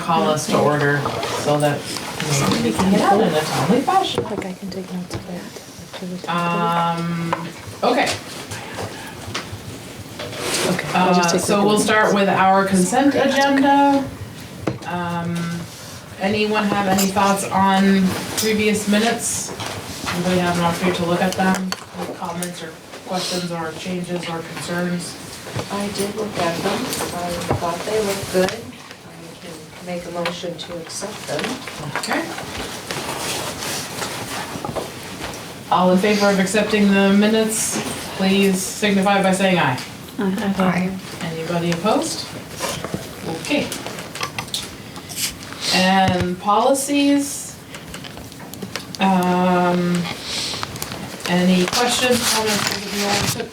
call us to order so that we can get out in a timely fashion. Like I can take notes of that. Okay. Okay. I'll just take So the- we'll start with our consent agenda. Anyone have any thoughts on previous minutes? Anybody have an opportunity to look at them? Any comments or questions or changes or concerns? I did look at them. I thought they looked good. I can make a motion to accept them. Okay. All in favor of accepting the minutes, please signify by saying aye. Aye. Anybody opposed? Okay. And policies. Any questions, comments, if you want to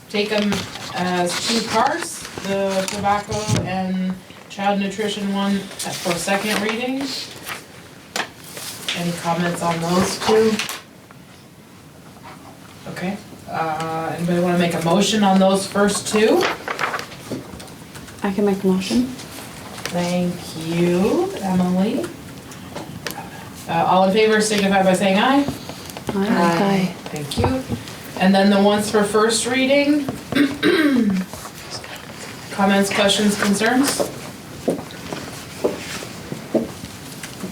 take them as two parts, the tobacco and child nutrition one for second reading? Any comments on those two? Okay, anybody wanna make a motion on those first two? I can make a motion. Thank you, Emily. All in favor signify by saying aye. Aye. Thank you. And then the ones for first reading? Comments, questions, concerns?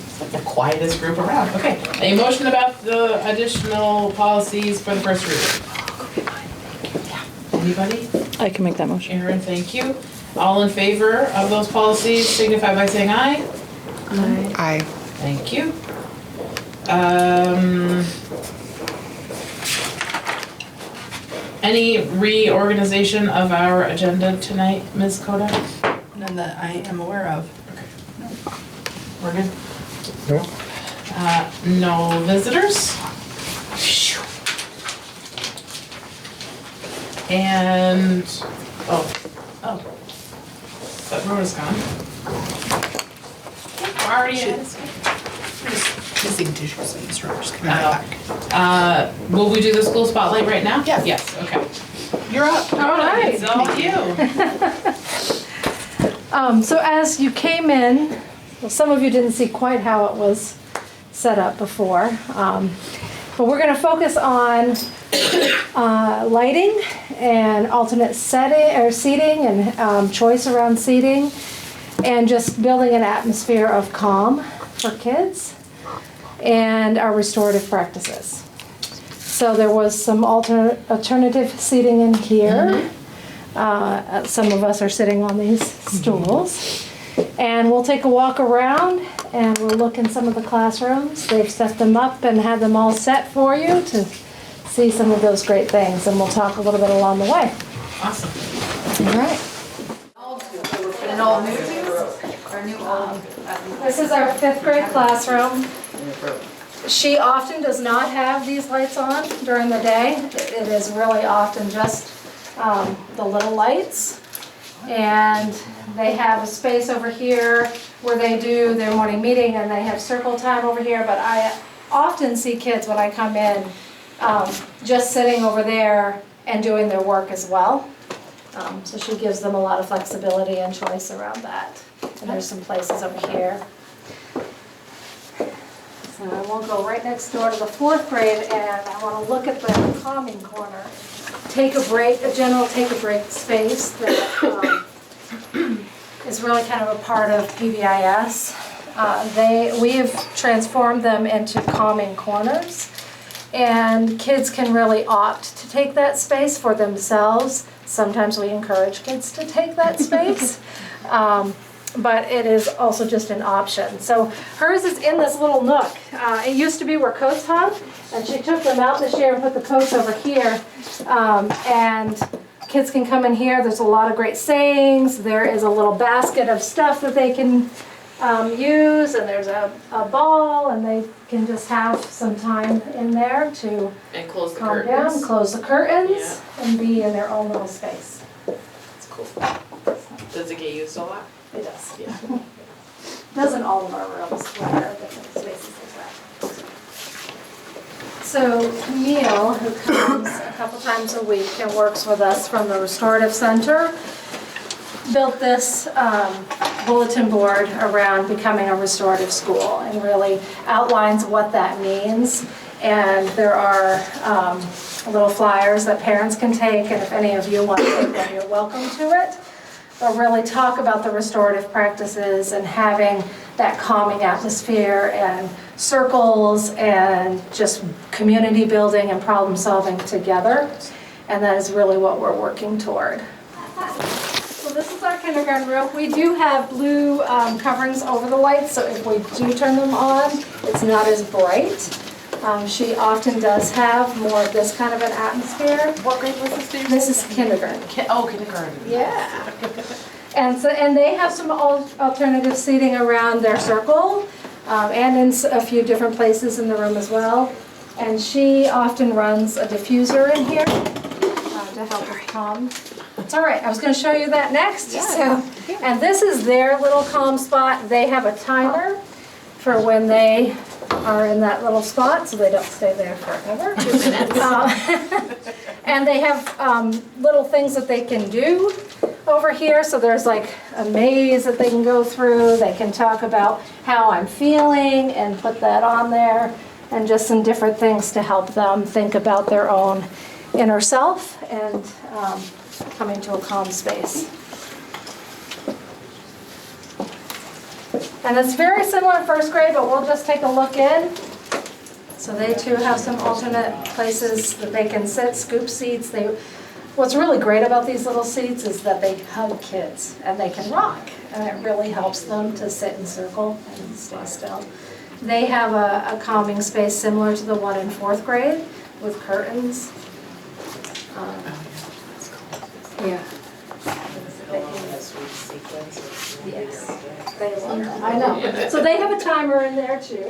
It's like the quietest group around. Okay, a motion about the additional policies for the first reading. Anybody? I can make that motion. Aaron, thank you. All in favor of those policies signify by saying aye. Aye. Aye. Thank you. Any reorganization of our agenda tonight, Ms. Kodak? None that I am aware of. We're good? No. No visitors? And, oh, that Rhoda's gone. We're already in. Missing tissues and stretchers coming back. Will we do the school spotlight right now? Yes. Yes, okay. You're up. All right, it's all you. So as you came in, well, some of you didn't see quite how it was set up before, but we're going to focus on lighting and alternate setting or seating and choice around seating, and just building an atmosphere of calm for kids and our restorative practices. So there was some alternative seating in here. Some of us are sitting on these stools. And we'll take a walk around and we'll look in some of the classrooms. They've set them up and had them all set for you to see some of those great things. And we'll talk a little bit along the way. Awesome. All right. And all new or new old? This is our 5th grade classroom. She often does not have these lights on during the day. It is really often just the little lights. And they have a space over here where they do their morning meeting, and they have circle time over here. But I often see kids when I come in just sitting over there and doing their work as well. So she gives them a lot of flexibility and choice around that. And there's some places over here. So I won't go right next door to the 4th grade, and I want to look at the calming corner. Take a break, a general take a break space that is really kind of a part of PBIS. We have transformed them into calming corners, and kids can really opt to take that space for themselves. Sometimes we encourage kids to take that space. But it is also just an option. So hers is in this little nook. It used to be where coats hung, and she took them out this year and put the coats over here. And kids can come in here. There's a lot of great sayings. There is a little basket of stuff that they can use, and there's a ball, and they can just have some time in there to And close the calm curtains. down, close the curtains, and be in their own little space. That's cool. Does it get used a lot? It does. Yeah. Doesn't all of our rooms, but there are different spaces as well. So Camille, who comes a couple times a week and works with us from the Restorative Center, built this bulletin board around becoming a restorative school and really outlines what that means. And there are little flyers that parents can take, and if any of you want to take one, you're welcome to it. But really talk about the restorative practices and having that calming atmosphere and circles and just community building and problem solving together. And that is really what we're working toward. So this is our kindergarten room. We do have blue coverings over the lights, so if we do turn them on, it's not as bright. She often does have more of this kind of an atmosphere. What grade was this? This is kindergarten. Kindergarten. Yeah. And they have some alternative seating around their circle and in a few different places in the room as well. And she often runs a diffuser in here to help with calm. It's all right, I was going to show you that next. Yeah. And this is their little calm spot. They have a timer for when they are in that little spot, so they don't stay there forever. 2 minutes. And they have little things that they can do over here. So there's like a maze that they can go through. They can talk about how I'm feeling and put that on there, and just some different things to help them think about their own inner self and coming to a calm space. And it's very similar in first grade, but we'll just take a look in. So they too have some alternate places that they can sit, scoop seats. What's really great about these little seats is that they hug kids and they can rock. And it really helps them to sit in circle and stay still. They have a calming space similar to the one in fourth grade with curtains. Yeah. Yes. I know. So they have a timer in there too.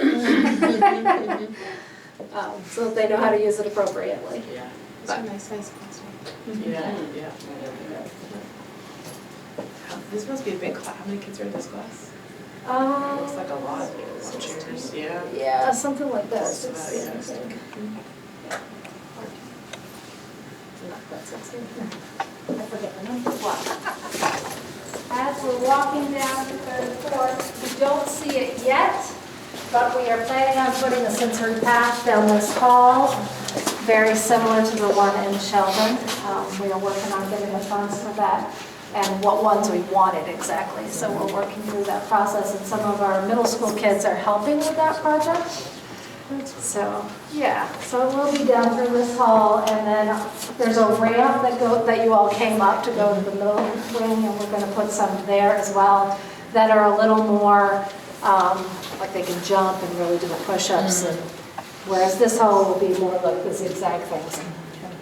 So that they know how to use it appropriately. Yeah. It's a nice classroom. Yeah. This must be a big class. How many kids are in this class? Looks like a lot. Chairs. Yeah. Yeah, something like that. Close to that, 16, yeah. I think. Yeah. That's 16. I forget the number. As we're walking down to third floor, we don't see it yet, but we are planning on putting a sensory path down this hall, very similar to the one in Sheldon. We are working on getting the funds for that and what ones we wanted exactly. So we're working through that process, and some of our middle school kids are helping with that project. So, yeah, so it will be down through this hall, and then there's a ramp that you all came up to go to the middle wing, and we're going to put some there as well that are a little more, like they can jump and really do the push-ups, and whereas this hall will be more like the zigzag things and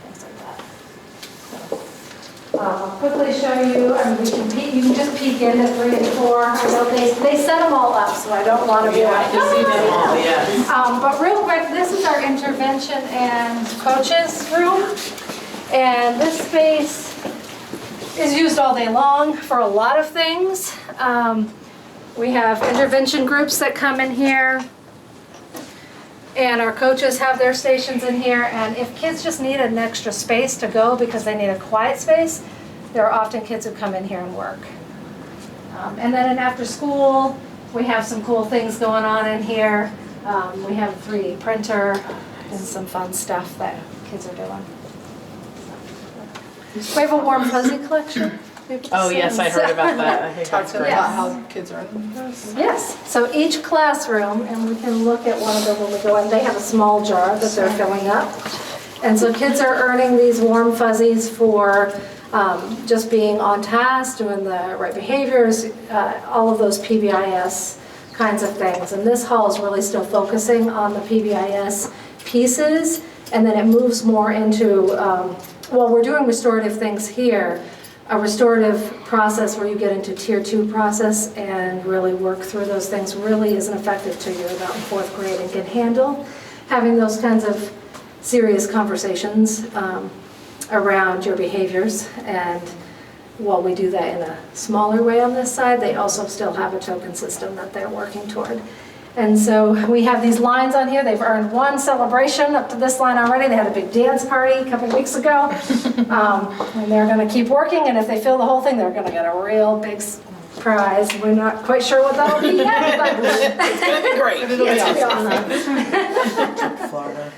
things like that. So, I'll quickly show you, I mean, you can just peek in at 3 and 4. I know they set them all up, so I don't want to be like, To see them all, yes. but real quick, this is our intervention and coaches room. And this space is used all day long for a lot of things. We have intervention groups that come in here. And our coaches have their stations in here. And if kids just need an extra space to go because they need a quiet space, there are often kids who come in here and work. And then in after school, we have some cool things going on in here. We have a 3D printer and some fun stuff that kids are doing. We have a warm fuzzy collection. Oh, yes, I heard about that. I think that's Talks great. about how kids are in this. Yes, so each classroom, and we can look at one of them when we go in, they have a small jar that they're filling up. And so kids are earning these warm fuzzies for just being on task, doing the right behaviors, all of those PBIS kinds of things. And this hall is really still focusing on the PBIS pieces, and then it moves more into, well, we're doing restorative things here, a restorative process where you get into tier 2 process and really work through those things really isn't effective till you're about in 4th grade and can handle having those kinds of serious conversations around your behaviors. And while we do that in a smaller way on this side, they also still have a token system that they're working toward. And so we have these lines on here. They've earned 1 celebration up to this line already. They had a big dance party a couple weeks ago. And they're going to keep working, and if they fill the whole thing, they're going to get a real big prize. We're not quite sure what that'll be yet, but It's gonna be great. It'll be it's awesome. gonna be awesome. Florida.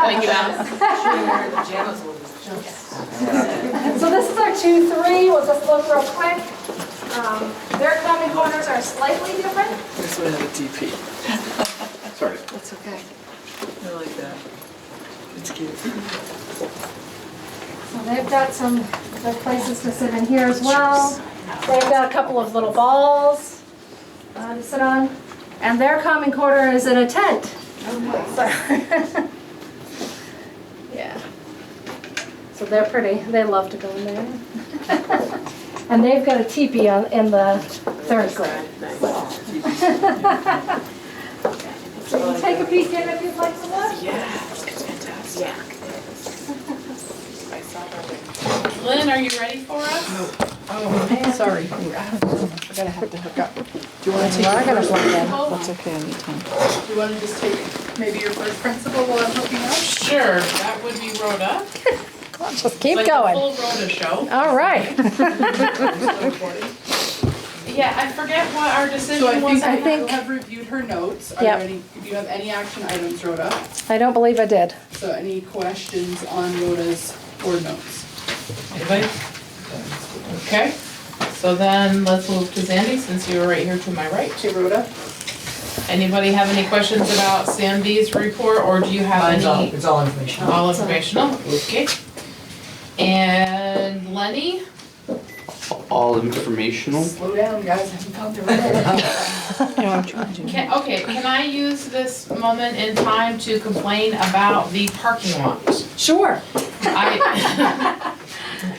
Mickey Mouse. So this is our 2-3. We'll just look real quick. Their common corners are slightly different. This one had a DP. Sorry. That's okay. I like that. It's cute. So they've got some good places to sit in here as well. They've got a couple of little balls to sit on. And their common corner is in a tent. So yeah. So they're pretty. They love to go in there. And they've got a teepee in the third grade. So you can take a peek in if you'd like to look. Yeah, it's fantastic. Yeah. Lynn, are you ready for us? No. Oh, man. Sorry. We're out of room. We're gonna have to hook up. Do you wanna take We're your gonna first plug in. principal? That's okay, anytime. Do you wanna just take maybe your first principal while I'm hooking up? Sure, that would be Rhoda. Just keep It's like going. a full Rhoda show. All right. Yeah, I forget what our So decision was. I you think- have reviewed her notes. Are Yep. there any, do you have any action items, Rhoda? I don't believe I did. So any questions on Rhoda's board notes? Anybody? Okay, so then let's move to Zandy, since you were right here to my right. Okay, Rhoda? Anybody have any questions about Sandy's report, or do you have any? It's all informational. All informational, okay. And Lenny? All informational. Slow down, guys, I haven't gone through it. Can I use this moment in time to complain about the parking lot? Sure.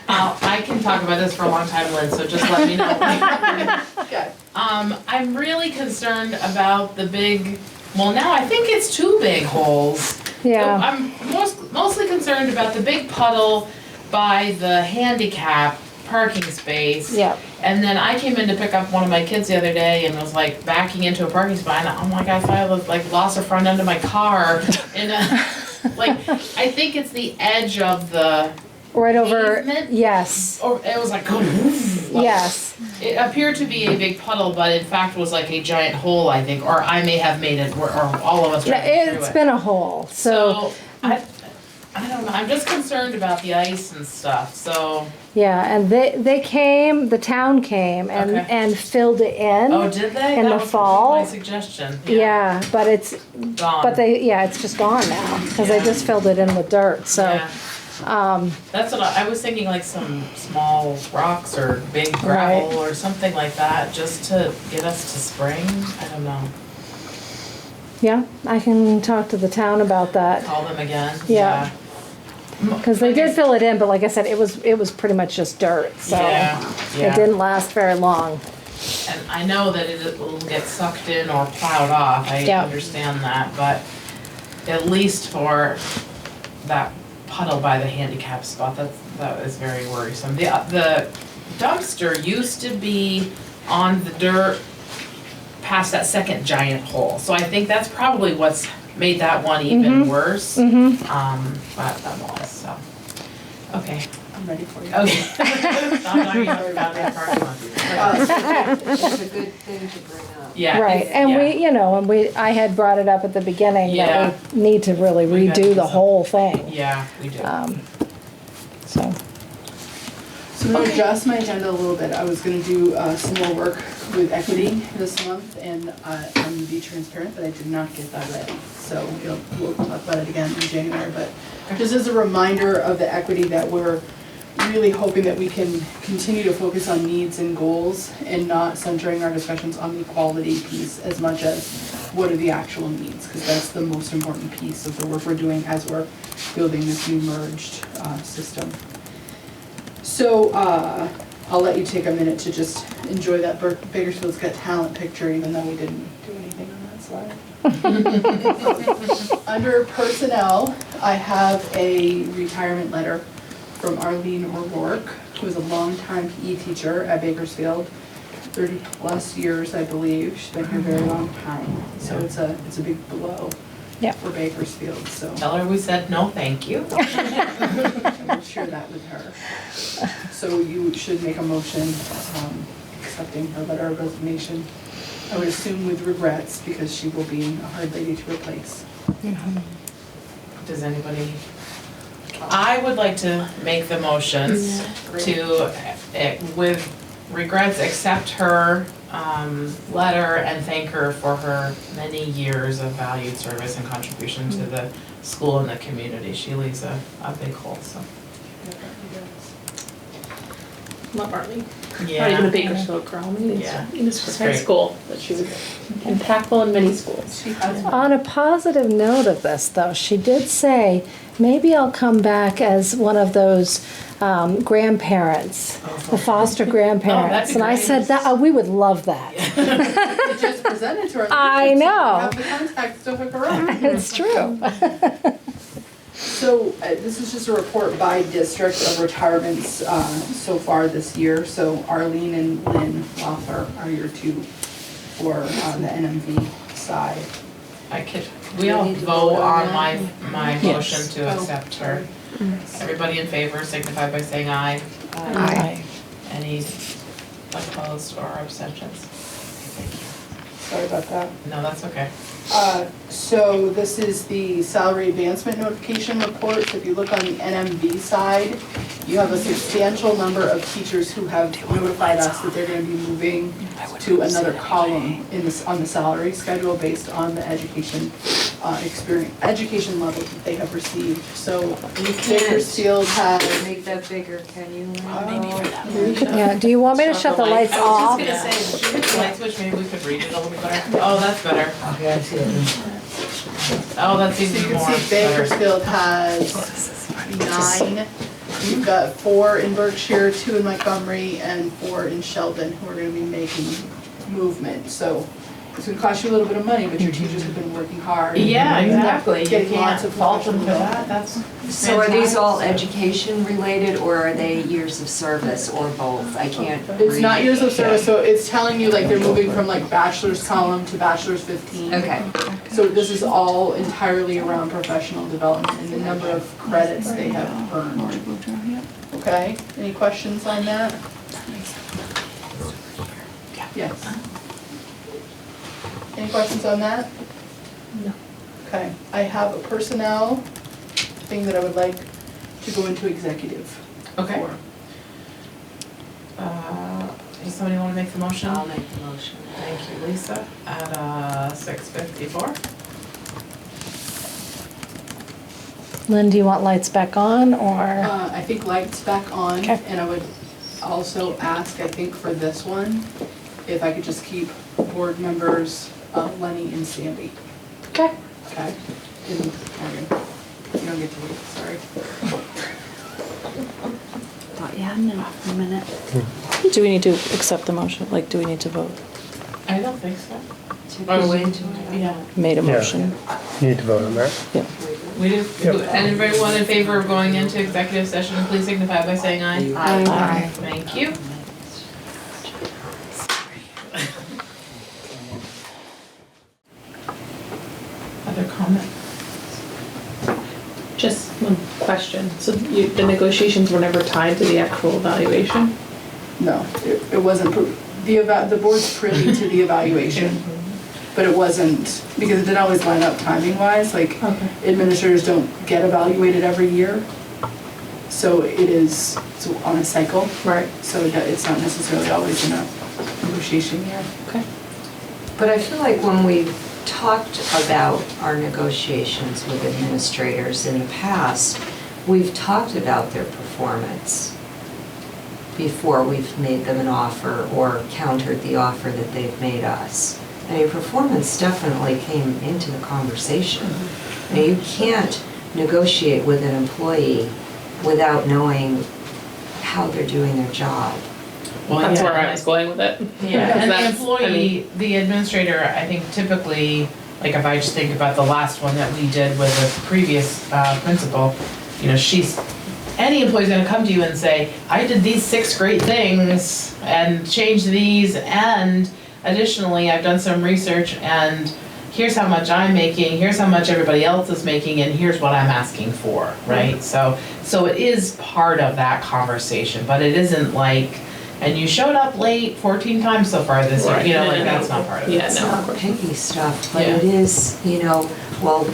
I can talk about this for a long time, Lynn, so just let me know. Okay. I'm really concerned about the big, well, now I think it's 2 big holes. Yeah. I'm mostly concerned about the big puddle by the handicap parking space. Yeah. And then I came in to pick up one of my kids the other day and was like backing into a parking spot, and I'm like, I thought I was like lost the front end of my car. And like, I think it's the edge of the Right over, pavement? yes, Or it was like, yes. it appeared to be a big puddle, but in fact was like a giant hole, I think, or I may have made it, or all of us Yeah, driving through it's it. been a hole, so, I don't know, I'm just concerned about the ice and stuff, so, yeah, and they came, the town came and, Okay. and filled it in. oh, did they? In That the was fall? my suggestion, Yeah, but it's, gone. but it's just gone now, cause they Yeah. just filled it in with dirt, so, Yeah. That's what I was thinking, like some small rocks or big gravel or something like that, just to get us to spring, I don't know, yeah, I can talk to the town about that. call them again, Yeah. Cause they did fill it in, but like I said, it was pretty much just dirt, so. Yeah, It yeah. didn't last very long. And I know that it will get sucked in or plowed off, I Yeah. understand that, but at least for that puddle by the handicap spot, that is very worrisome. The dumpster used to be on the dirt past that second giant hole, so I think that's probably what's made that one even worse. But nonetheless, so, okay, I'm ready for you. okay. Stop talking about that parking lot. It's a good thing to bring up. Yeah. Right, it's- and yeah. I had brought it up at the beginning Yeah. that we need to really We gotta redo do the something. whole thing, Yeah, we do. so. So I'm gonna adjust my agenda a little bit. I was gonna do some more work with equity this month, and I'm gonna be transparent that I did not get that ready. So we'll talk about it again in January, but just as a reminder of the equity that we're really hoping that we can continue to focus on needs and goals and not centering our discussions on the quality piece as much as what are the actual needs, because that's the most important piece of the work we're doing as we're building this new merged system. So I'll let you take a minute to just enjoy that Bakersfield's Got Talent picture, even though we didn't do anything on that slide. Under personnel, I have a retirement letter from Arlene O'Rourke, who is a longtime PE teacher at Bakersfield, 30+ years, I believe. She's been here a very long time, so it's a big blow Yep. for Bakersfield, so Tell her we said no, thank you. I will share that with her. So you should make a motion accepting her letter of resignation. I would assume with regrets, because she will be a hard lady to replace. Does anybody? I would like to make the motions to, with regrets, accept her letter and thank her for her many years of valued service and contribution to the school and the community. She leaves a big hole, so. Love Arlene. Yeah. Not even a Bakersfield girl. I mean, Yeah. it's She's high great. school, but she was impactful in many schools. She has On a positive note of this, though, she did say, maybe I'll come back as one of those grandparents, the foster grandparents. And I great. said, that we would love that. You just presented to her. I know. Have the contacts to hook her up. It's true. So this is just a report by district of retirements so far this year. So Arlene and Lynn Loffer are your two for the NMV side. We all need to vote vote on on my motion to Oh, accept her. Everybody in favor signify by saying aye. Aye. Any opposed or abstentions? Sorry about that. No, that's okay. So this is the salary advancement notification report. So if you look on the NMV side, you have a substantial number of teachers who have notified us that they're going to be moving to another column on the salary schedule based on the education education level that they have received. So You can't Bakersfield has, make that bigger, can you? Yeah, do you want me to shut the lights I off? was just gonna say, should we hit the light switch, maybe we could read it a little bit better? Oh, that's better. Okay, I see it. Oh, that's so you even can more see better. Bakersfield has 9. You've got 4 in Berkshire, 2 in Montgomery, and 4 in Sheldon who are gonna be making movement. So it's gonna cost you a little bit of money, but your teachers have been working hard. Yeah, exactly. You Getting can't lots of fault them for professional that, that's So are these all fantastic. education related or are they years of service or both? I can't It's not read. years of service, so it's telling you like they're moving from like bachelor's column to bachelor's 15. Okay, So this is all entirely around professional development and the number of credits they have earned. Okay, any questions on that? Yes. Any questions on that? No. Okay, I have a personnel thing that I would like to go into executive Okay. for. Does somebody wanna make the motion? I'll make the motion. Thank you, Lisa, at 6:54. Lynn, do you want lights back on, or? I think lights back on, Okay. and I would also ask, I think for this one, if I could just keep board members Lenny and Sandy. Okay. Okay? And Morgan. You don't get to wait, sorry. Thought you had a minute. Do we need to accept the motion? Like, do we need to vote? I don't think so. To go into it. Yeah, Made a Yeah. motion. You need to vote on that. we do. Yep. Everyone in favor of going into executive session, please signify by saying aye. Aye. Thank you. Other comment? Just one question. So the negotiations were never tied to the actual evaluation? No, it wasn't, the board's privy to the evaluation, but it wasn't, because it didn't always line up timing-wise, like Okay. administrators don't get evaluated every year. So it's on a cycle, Right. so it's not necessarily always in a negotiation year. Okay. But I feel like when we've talked about our negotiations with administrators in the past, we've talked about their performance before we've made them an offer or countered the offer that they've made us. I mean, performance definitely came into the conversation. Now, you can't negotiate with an employee without knowing how they're doing their job. Well, That's yeah, where and I was going with it. Yeah, and the That's- employee, the administrator, I think typically, like if I just think about the last one that we did with the previous principal, you know, any employee's gonna come to you and say, I did these 6 great things and changed these, and additionally, I've done some research and here's how much I'm making, here's how much everybody else is making, and here's what I'm asking for, right? So it is part of that conversation, but it isn't like, and you showed up late 14 times so far this year, Right. you know, No, like no, that's no. not part of it. Yeah, It's no, of not course. picky stuff, but Yeah. it is, well,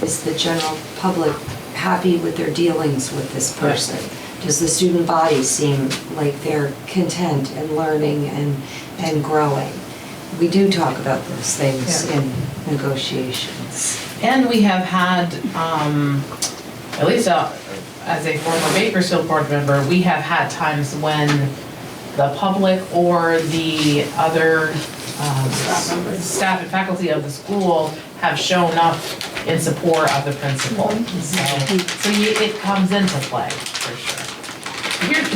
is the general public happy with their dealings with this person? Does the student body seem like they're content and learning and growing? We do talk about those things Yeah. in negotiations. And we have had, at least as a former Bakersfield board member, we have had times when the public or the other staff and faculty of the school have shown up in support of the principal. So it comes into play, for sure.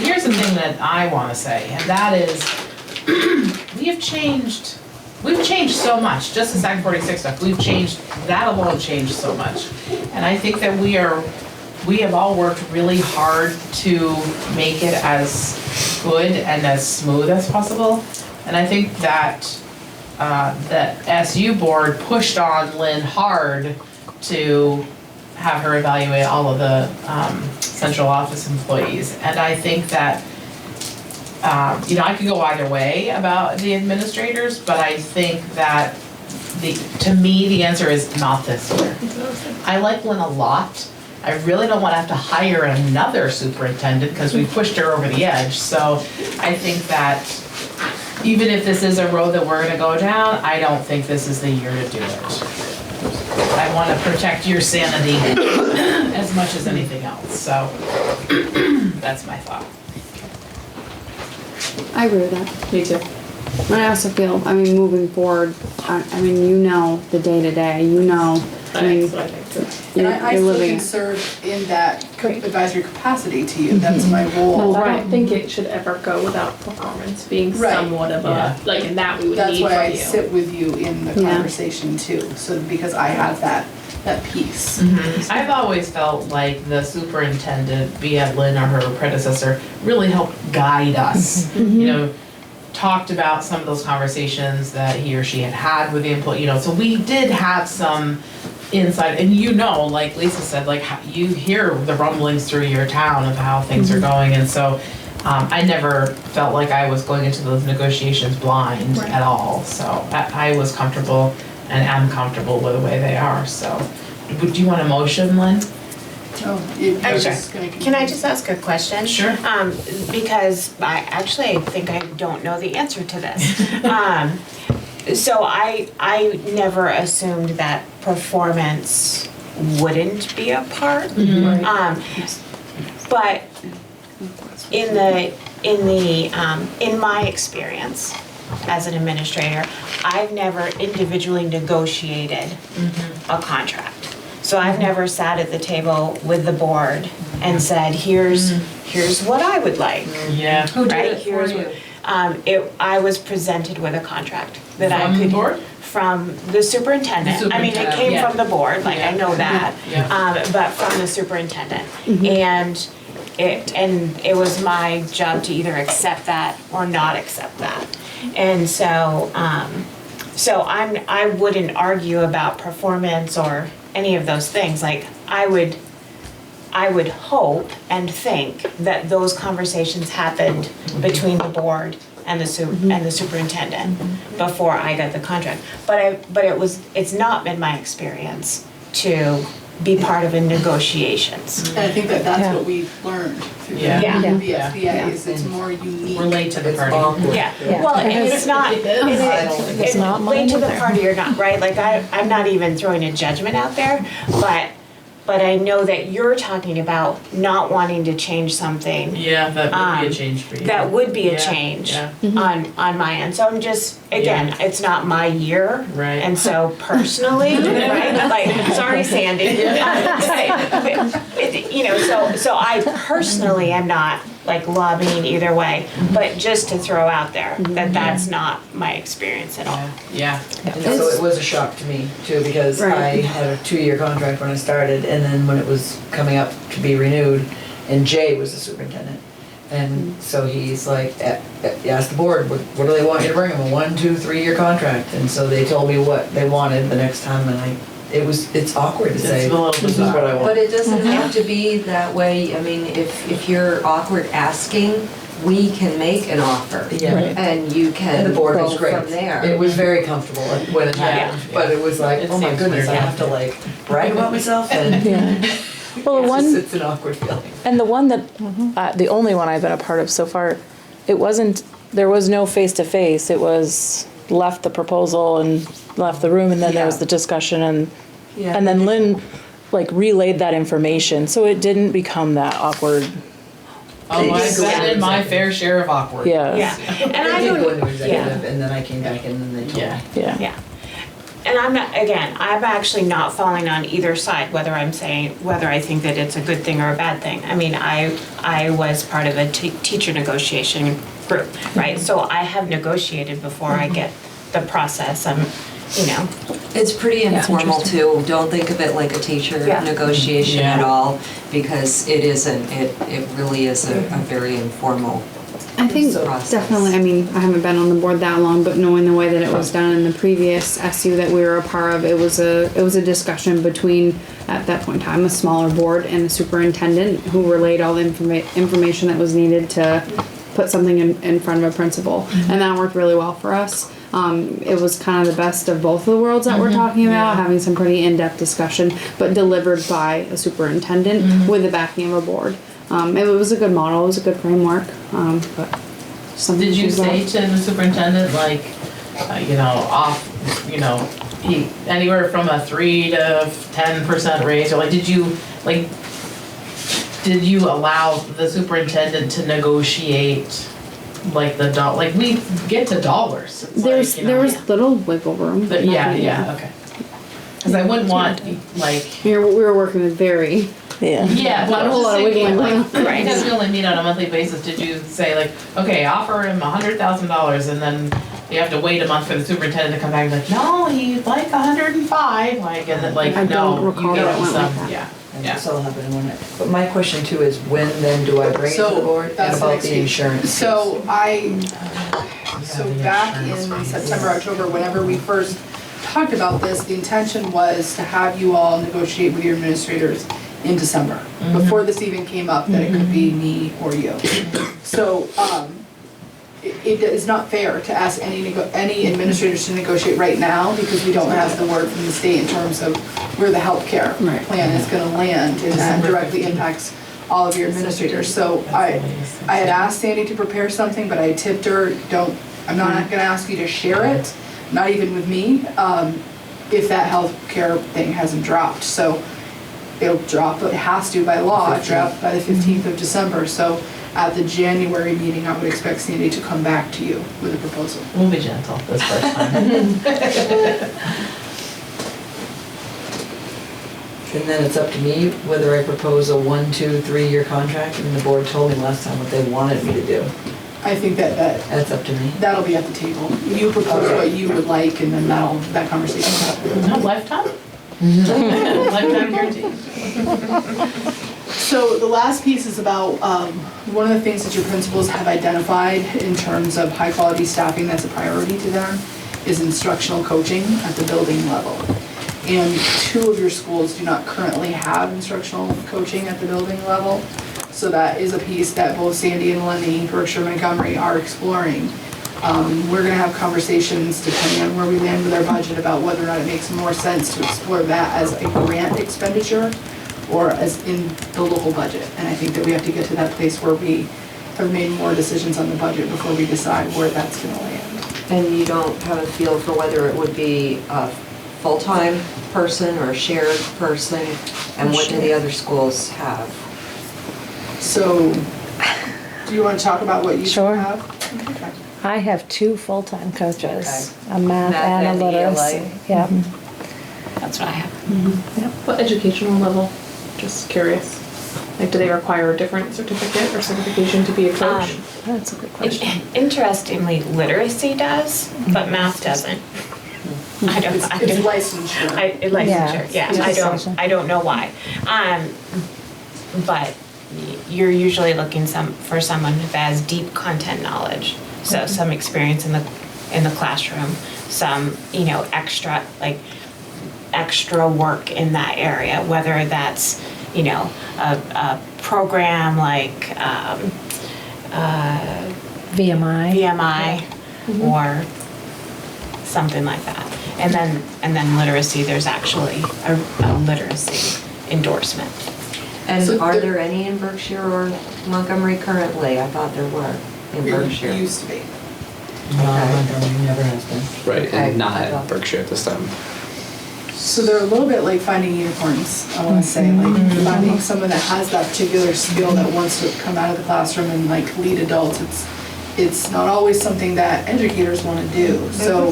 Here's the thing that I want to say, and that is, we've changed so much, just as Act 46 stuff, that alone changed so much. And I think that we have all worked really hard to make it as good and as smooth as possible. And I think that the SU board pushed on Lynn hard to have her evaluate all of the central office employees. And I think that, I could go either way about the administrators, but I think that to me, the answer is not this year. I like Lynn a lot. I really don't want to have to hire another superintendent because we pushed her over the edge. So I think that even if this is a road that we're gonna go down, I don't think this is the year to do it. I want to protect your sanity as much as anything else, so that's my thought. I agree with that. Me too. And I also feel, moving forward, the day-to-day, That's what I think too. And you're I still living can it. serve in that advisory capacity to you, that's my role. Well, I Right. don't think it should ever go without performance being Right. somewhat of Yeah. and that we would That's need why from I you. sit with you in the Yeah. conversation too, so because I have that piece. I've always felt like the superintendent, be it Lynn or her predecessor, really helped guide us. Talked about some of those conversations that he or she had had with the employee, so we did have some insight, and like Lisa said, like you hear the rumblings through your town of how things are going, and so I never felt like I was going into those negotiations blind at all, so I was comfortable and am comfortable with the way they are, so. Would you want a motion, Lynn? Oh, you're Okay. just gonna Can I just ask a question? Sure. Because I think I don't know the answer to this. So I never assumed that performance wouldn't be a part. But in my experience as an administrator, I've never individually negotiated a contract. So I've never sat at the table with the board and said, here's what I would like. Yeah. Who did Right, it for here's you? I was presented with a contract that I From the could. board? From the superintendent. The I mean, it superintendent, came yeah. from the board, like I know that. Yeah. But from the superintendent. And it was my job to either accept that or not accept that. And so, I wouldn't argue about performance or any of those things. Like, I would hope and think that those conversations happened between the board and the superintendent before I got the contract. But it's not been my experience to be part of negotiations. And I think that that's Yeah. what we learned through the Yeah. VSBA, is it's more unique. Relate to the party. Yeah, Yeah. well, and it's not, It's not mine late to the either. party or not, right? Like, I'm not even throwing a judgment out there, but I know that you're talking about not wanting to change something. Yeah, that would be a change for you. That would be a Yeah, change yeah. on my end. So I'm just, again, it's not my year. Right. And so personally, right, like, sorry, Sandy. So I personally am not like lobbying either way, but just to throw out there that that's not my experience at all. Yeah. And so it was a shock to me too, because Right. I had a 2-year contract when I started, and then when it was coming up to be renewed, and Jay was the superintendent, And so he's like, asked the board, what do they want you to bring them? A 1, 2, 3 year contract. And so they told me what they wanted the next time, and it's awkward to say, a little this is what I want. But it doesn't have to be that way. I mean, if you're awkward asking, we can make an offer. Yeah. Right. And you can And the board go was great. from there. It was very comfortable when it happened, Yeah. but it was like, It oh my seems goodness, I weird, have to like brag about myself and Yeah. Well, the it's one, it's an awkward feeling. and the one that, the only one I've been a part of so far, there was no face-to-face. It was left the proposal and left the room, and then there was Yeah. the discussion, and Yeah. then Lynn like relayed that information, so it didn't become that awkward. Oh, I've been in my fair share of awkward. Yeah. Yeah, and I I did go don't, into executive, and then I came back in and they told me. Yeah. Yeah. and I'm actually not falling on either side, whether I think that it's a good thing or a bad thing. I mean, I was part of a teacher negotiation group, right? So I have negotiated before I get the process, It's pretty informal too. Don't think of it like a teacher Yeah. negotiation Yeah. at all, because it isn't. It really is a very informal I think process. definitely, I mean, I haven't been on the board that long, but knowing the way that it was done in the previous SU that we were a part of, it was a discussion between, at that point in time, a smaller board and the superintendent, who relayed all the information that was needed to put something in front of a principal. And that worked really well for us. It was kind of the best of both of the worlds that we're talking about, having some pretty in-depth discussion, but delivered by a superintendent with the backing of a board. It was a good model, it was a good framework, but something. Did you to think say to the superintendent, like, anywhere from a 3 to 10% raise, or like, did you allow the superintendent to negotiate, like we get to dollars? It's there was little wiggle room. But nothing, okay. Because I wouldn't want, like. We were working with very. Yeah. Yeah, Not a whole lot of wiggling room. Right, because we only meet on a monthly basis, did you say like, okay, offer him $100,000, and then you have to wait a month for the superintendent to come back and be like, no, he'd like 105, like, and then like, I don't no, recall you that get it went some, like that. yeah. And Yeah. this all happened when but my question too is, when then do I bring it to the board? And that's the about next the piece. insurance? So back in September, October, whenever we first talked about this, the intention was to have you all negotiate with your administrators in December, before this even came up, that it could be me or you. So, it is not fair to ask any administrators to negotiate right now, because we don't have the word from the state in terms of where the healthcare plan is gonna land, and that directly impacts all of your administrators. So I had asked Sandy to prepare something, but I tipped her, I'm not gonna ask you to share it, not even with me, if that healthcare thing hasn't dropped. So it'll drop, it has to by law, drop by the 15th of December. So at the January meeting, I would expect Sandy to come back to you with a proposal. We'll be gentle this first time. And then it's up to me whether I propose a 1, 2, 3 year contract, and the board told me last time what they wanted me to do. I think That's up to me. that'll be at the table. You propose what you would like, and then that conversation will happen. No, lifetime? Lifetime guarantee. So the last piece is about, one of the things that your principals have identified in terms of high quality staffing that's a priority to them is instructional coaching at the building level. And 2 of your schools do not currently have instructional coaching at the building level. So that is a piece that both Sandy and Lenny, Berkshire Montgomery, are exploring. We're gonna have conversations depending on where we land with our budget about whether or not it makes more sense to explore that as a grant expenditure or as in the local budget. And I think that we have to get to that place where we have made more decisions on the budget before we decide where that's gonna land. And you don't have a feel for whether it would be a full-time person or a shared person? And what do the other schools have? So, do you wanna talk about what you Sure. have? Okay. I have 2 full-time coaches, a math Math and a and literacy. ELA. Yeah. that's what I have. What educational level? Just curious. Like, do they require a different certificate or certification to be a coach? That's a good question. Interestingly, literacy does, but math doesn't. I don't. It's licensure. Licensure, Yeah, yeah, it's licensure. I don't know why. But you're usually looking for someone who has deep content knowledge. So some experience in the classroom, some, extra work in that area, whether that's, a program like VMI or something like that. And then literacy, there's actually a literacy endorsement. And So are there any in Berkshire or Montgomery currently? I thought there were in Berkshire. It used to be. Montgomery never has been. Right, Okay, and not I at thought- Berkshire at this time. So they're a little bit like finding unicorns, I wanna say, like finding someone that has that particular skill that wants to come out of the classroom and like lead adults. It's not always something that educators wanna do. So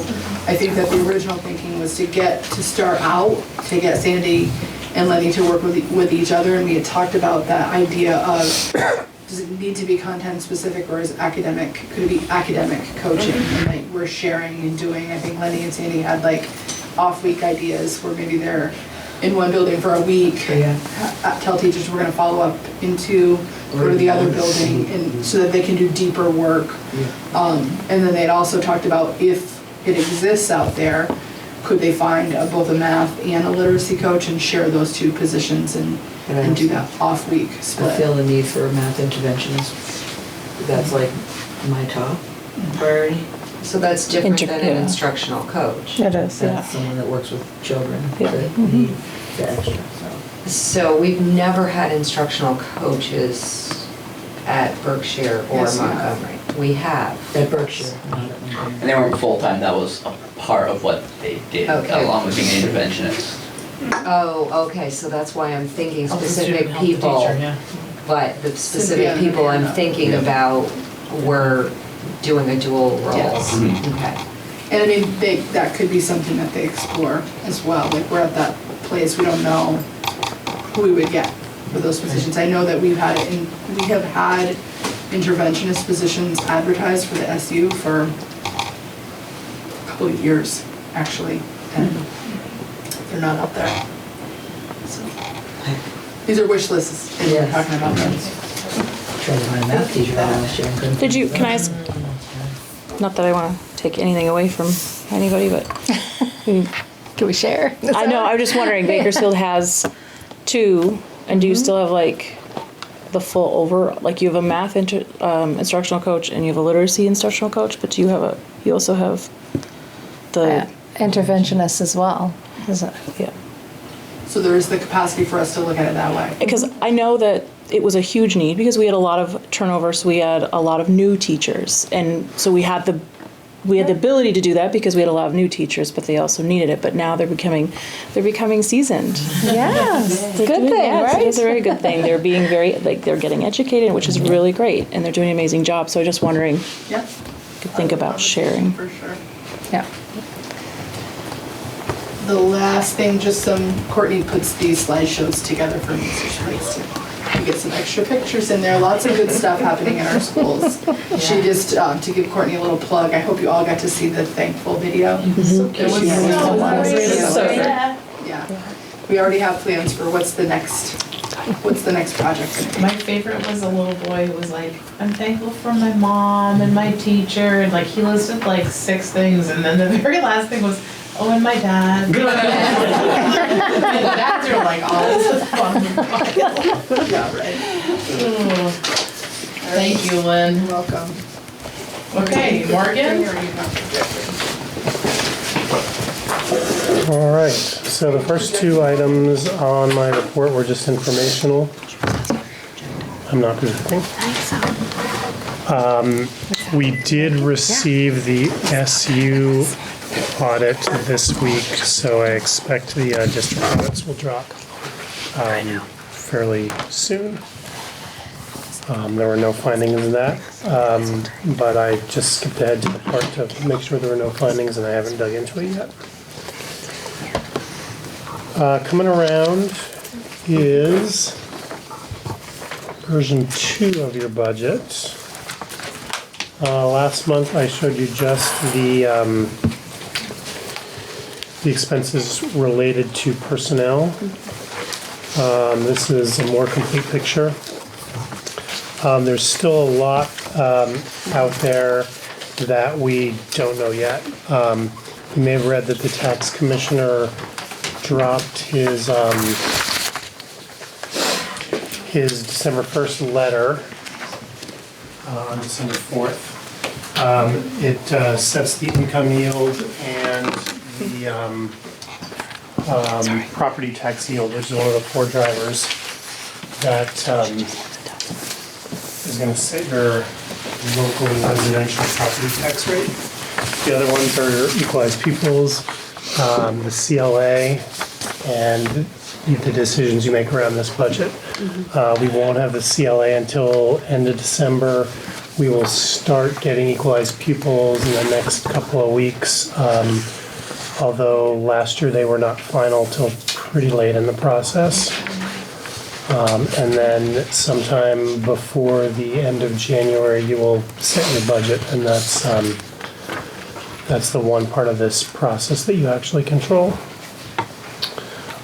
I think that the original thinking was to start out, to get Sandy and Lenny to work with each other, and we had talked about that idea of, does it need to be content specific or could it be academic coaching? And like we're sharing and doing, I think Lenny and Sandy had like off-week ideas where maybe they're in one building for a week. Tell teachers we're gonna follow up into, go to the other building, and so that they can do deeper work. And then they'd also talked about if it exists out there, could they find both a math and a literacy coach and share those two positions and do that off-week I split. feel the need for a math interventionist. That's like my top priority. So that's different than an Yeah. instructional coach. It is, yeah. That's someone that works with children Yeah. that need the extra, so. So we've never had instructional coaches at Berkshire or Yes, we have. Montgomery. We have. At Berkshire, not at Montgomery. And they weren't full-time, that was a part of what they did, Okay. along with being an interventionist. Oh, okay, so that's why I'm thinking Help the specific student, help the people. teacher, yeah. But the specific Cynthia, people I'm yeah. thinking about were doing a dual role. Yes. Okay. And I mean, that could be something that they explore as well. Like, we're at that place, we don't know who we would get for those positions. I know that we have had interventionist positions advertised for the SU for a couple of years, actually, and they're not up there. So, these are wish lists, and we're Yes. talking about them. Trying to find a math teacher that last year. Can I ask, not that I wanna take anything away from anybody, but Can we share? I know, I'm just wondering, Bakersfield has two, and do you still have like the full like you have a math instructional coach and you have a literacy instructional coach, but do you have you also have the, Interventionist as well. Is it? yeah. So there is the capacity for us to look at it that way. Because I know that it was a huge need because we had a lot of turnover, so we had a lot of new teachers. And so we had the ability to do that because we had a lot of new teachers, but they also needed it. But now they're becoming seasoned. Yes, good thing, Yes, right? it is a very good thing. They're being they're getting educated, which is really great, and they're doing an amazing job. So I'm just wondering, Yeah. could think about sharing. For sure. Yeah. The last thing, Courtney puts these slideshows together for me, so she likes to get some extra pictures in there. Lots of good stuff happening in our schools. She just, to give Courtney a little plug, I hope you all got to see the thankful video. It was so great. Yeah. We already have plans for what's the next project gonna be. My favorite was a little boy who was like, I'm thankful for my mom and my teacher, and like he listed like 6 things, and then the very last thing was, oh, and my dad. And the dads are like, oh, this is fun. Yeah, right. Ooh. Thank you, Lynn. You're welcome. Okay, Morgan? All right, so the first 2 items on my report were just informational. I'm not projecting. We did receive the SU audit this week, so I expect the district audits will drop fairly soon. There were no findings in that, but I just skipped ahead to the part to make sure there were no findings, and I haven't dug into it yet. Coming around is version 2 of your budget. Last month I showed you just the expenses related to personnel. This is a more complete picture. There's still a lot out there that we don't know yet. You may have read that the tax commissioner dropped his December 1st letter on December 4th. It sets the income yield and the property tax yield, which is one of the 4 drivers that is going to set your local residential property tax rate. The other ones are equalized pupils, the CLA, and the decisions you make around this budget. We won't have the CLA until end of December. We will start getting equalized pupils in the next couple of weeks, although last year they were not final till pretty late in the process. And then sometime before the end of January, you will set your budget, and that's the one part of this process that you actually control.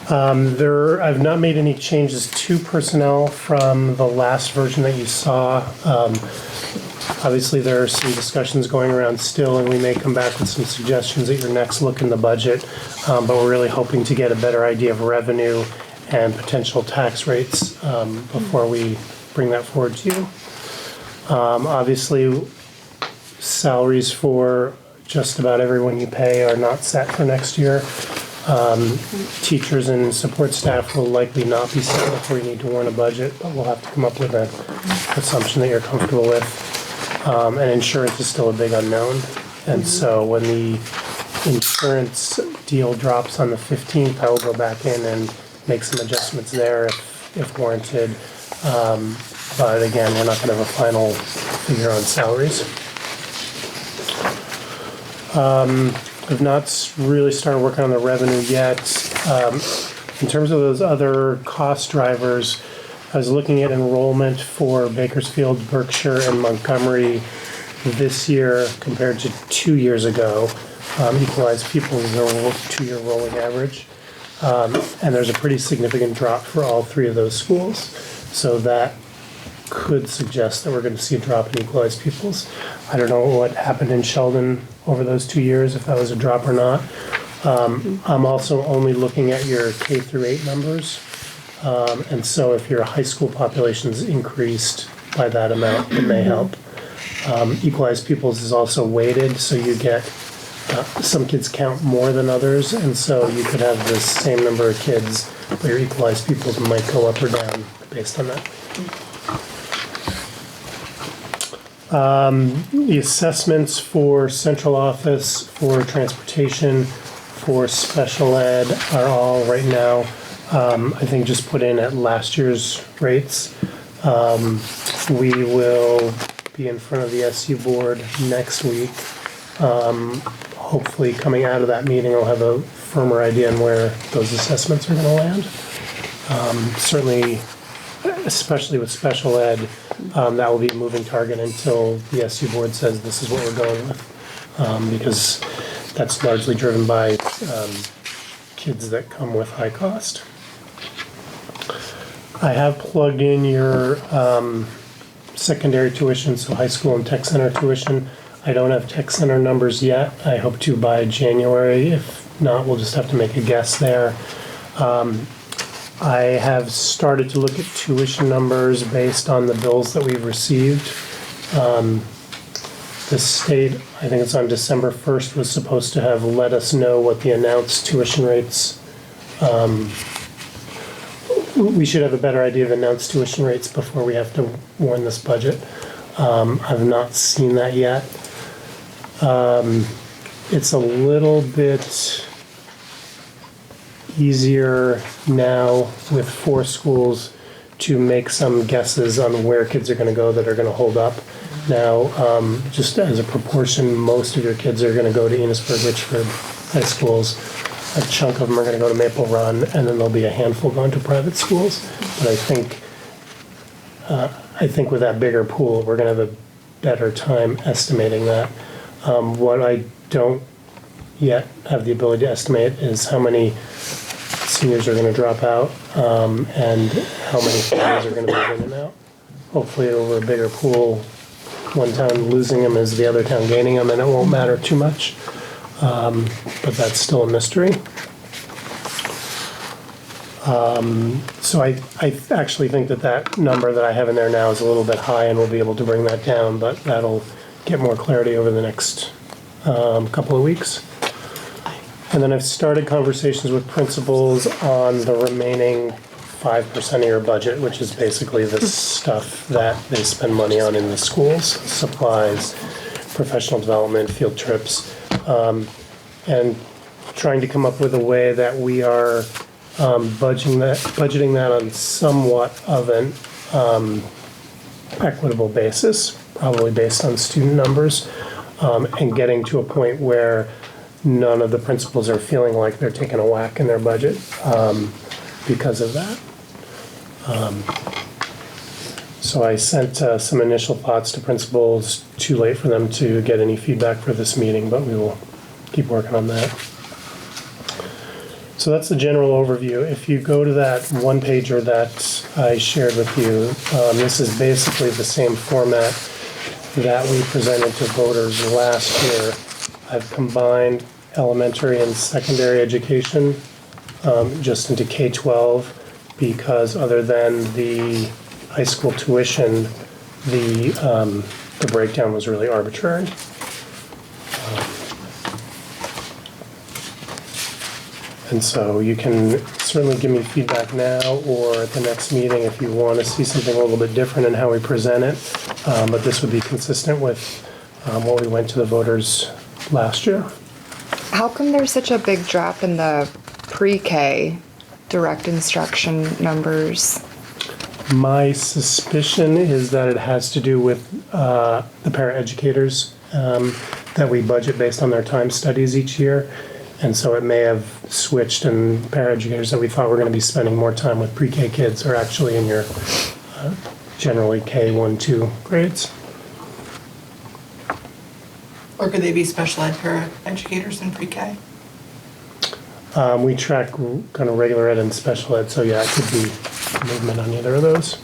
I've not made any changes to personnel from the last version that you saw. Obviously, there are some discussions going around still, and we may come back with some suggestions at your next look in the budget, but we're really hoping to get a better idea of revenue and potential tax rates before we bring that forward to you. Obviously, salaries for just about everyone you pay are not set for next year. Teachers and support staff will likely not be set before you need to warn a budget, but we'll have to come up with an assumption that you're comfortable with. And insurance is still a big unknown. And so when the insurance deal drops on the 15th, I will go back in and make some adjustments there if warranted. But again, we're not going to have a final figure on salaries. I've not really started working on the revenue yet. In terms of those other cost drivers, I was looking at enrollment for Bakersfield, Berkshire, and Montgomery this year compared to 2 years ago. Equalized pupils is a 2-year rolling average. And there's a pretty significant drop for all 3 of those schools. So that could suggest that we're going to see a drop in equalized pupils. I don't know what happened in Sheldon over those 2 years, if that was a drop or not. I'm also only looking at your K through 8 numbers. And so if your high school population's increased by that amount, it may help. Equalized pupils is also weighted, so you get some kids count more than others, and so you could have the same number of kids, but your equalized pupils might go up or down based on that. The assessments for central office, for transportation, for special ed are all right now, I think just put in at last year's rates. We will be in front of the SU board next week. Hopefully coming out of that meeting, I'll have a firmer idea on where those assessments are going to land. Certainly, especially with special ed, that will be a moving target until the SU board says this is what we're going with, because that's largely driven by kids that come with high cost. I have plugged in your secondary tuition, so high school and tech center tuition. I don't have tech center numbers yet. I hope to by January. If not, we'll just have to make a guess there. I have started to look at tuition numbers based on the bills that we've received. The state, I think it's on December 1st, was supposed to have let us know what the announced tuition rates. We should have a better idea of announced tuition rates before we have to warn this budget. I've not seen that yet. It's a little bit easier now with 4 schools to make some guesses on where kids are going to go that are going to hold up. Now, just as a proportion, most of your kids are going to go to Enosburg, Richford high schools. A chunk of them are going to go to Maple Run, and then there'll be a handful going to private schools. But I think with that bigger pool, we're going to have a better time estimating that. What I don't yet have the ability to estimate is how many seniors are going to drop out, and how many families are going to move in and out. hopefully over a bigger pool, one town losing them is the other town gaining them, and it won't matter too much. But that's still a mystery. So I actually think that number that I have in there now is a little bit high, and we'll be able to bring that down, but that'll get more clarity over the next couple of weeks. And then I've started conversations with principals on the remaining 5% of your budget, which is basically the stuff that they spend money on in the schools, supplies, professional development, field trips, and trying to come up with a way that we are budgeting that on somewhat of an equitable basis, probably based on student numbers, and getting to a point where none of the principals are feeling like they're taking a whack in their budget because of that. So I sent some initial thoughts to principals. Too late for them to get any feedback for this meeting, but we will keep working on that. So that's the general overview. If you go to that one pager that I shared with you, this is basically the same format that we presented to voters last year. I've combined elementary and secondary education just into K-12 because other than the high school tuition, the breakdown was really arbitrary. And so you can certainly give me feedback now or at the next meeting if you want to see something a little bit different in how we present it. But this would be consistent with what we went to the voters last year. How come there's such a big drop in the pre-K direct instruction numbers? My suspicion is that it has to do with the paraeducators that we budget based on their time studies each year. And so it may have switched, and paraeducators that we thought were going to be spending more time with pre-K kids are actually in your generally K1, 2 grades. Or could they be special ed paraeducators in pre-K? We track kind of regular ed and special ed, so yeah, it could be movement on either of those.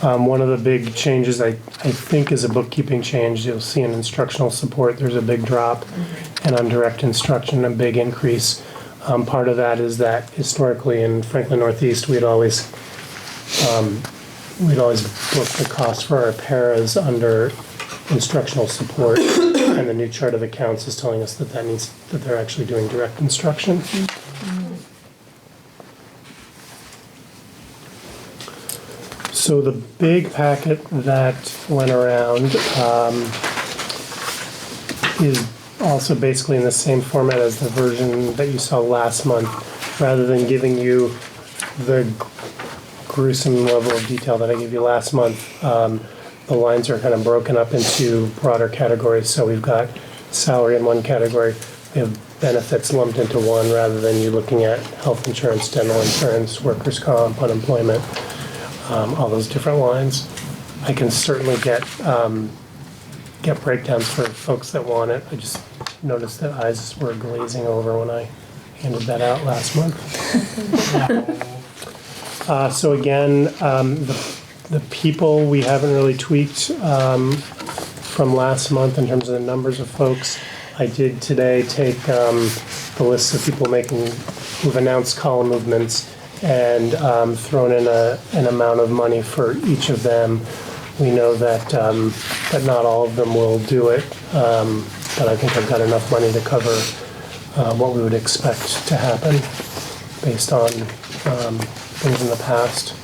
One of the big changes I think is a bookkeeping change. You'll see in instructional support there's a big drop, and on direct instruction a big increase. Part of that is that historically in Franklin Northeast we'd always book the cost for our paras under instructional support, and the new chart of accounts is telling us that they're actually doing direct instruction. So the big packet that went around is also basically in the same format as the version that you saw last month. Rather than giving you the gruesome level of detail that I gave you last month, the lines are kind of broken up into broader categories. So we've got salary in one category, we have benefits lumped into one, rather than you looking at health insurance, dental insurance, workers' comp, unemployment. All those different lines. I can certainly get breakdowns for folks that want it. I just noticed that eyes were glazing over when I handed that out last month. So again, the people we haven't really tweaked from last month in terms of the numbers of folks. I did today take the list of people who've announced column movements and thrown in an amount of money for each of them. We know that not all of them will do it, but I think I've got enough money to cover what we would expect to happen based on things in the past.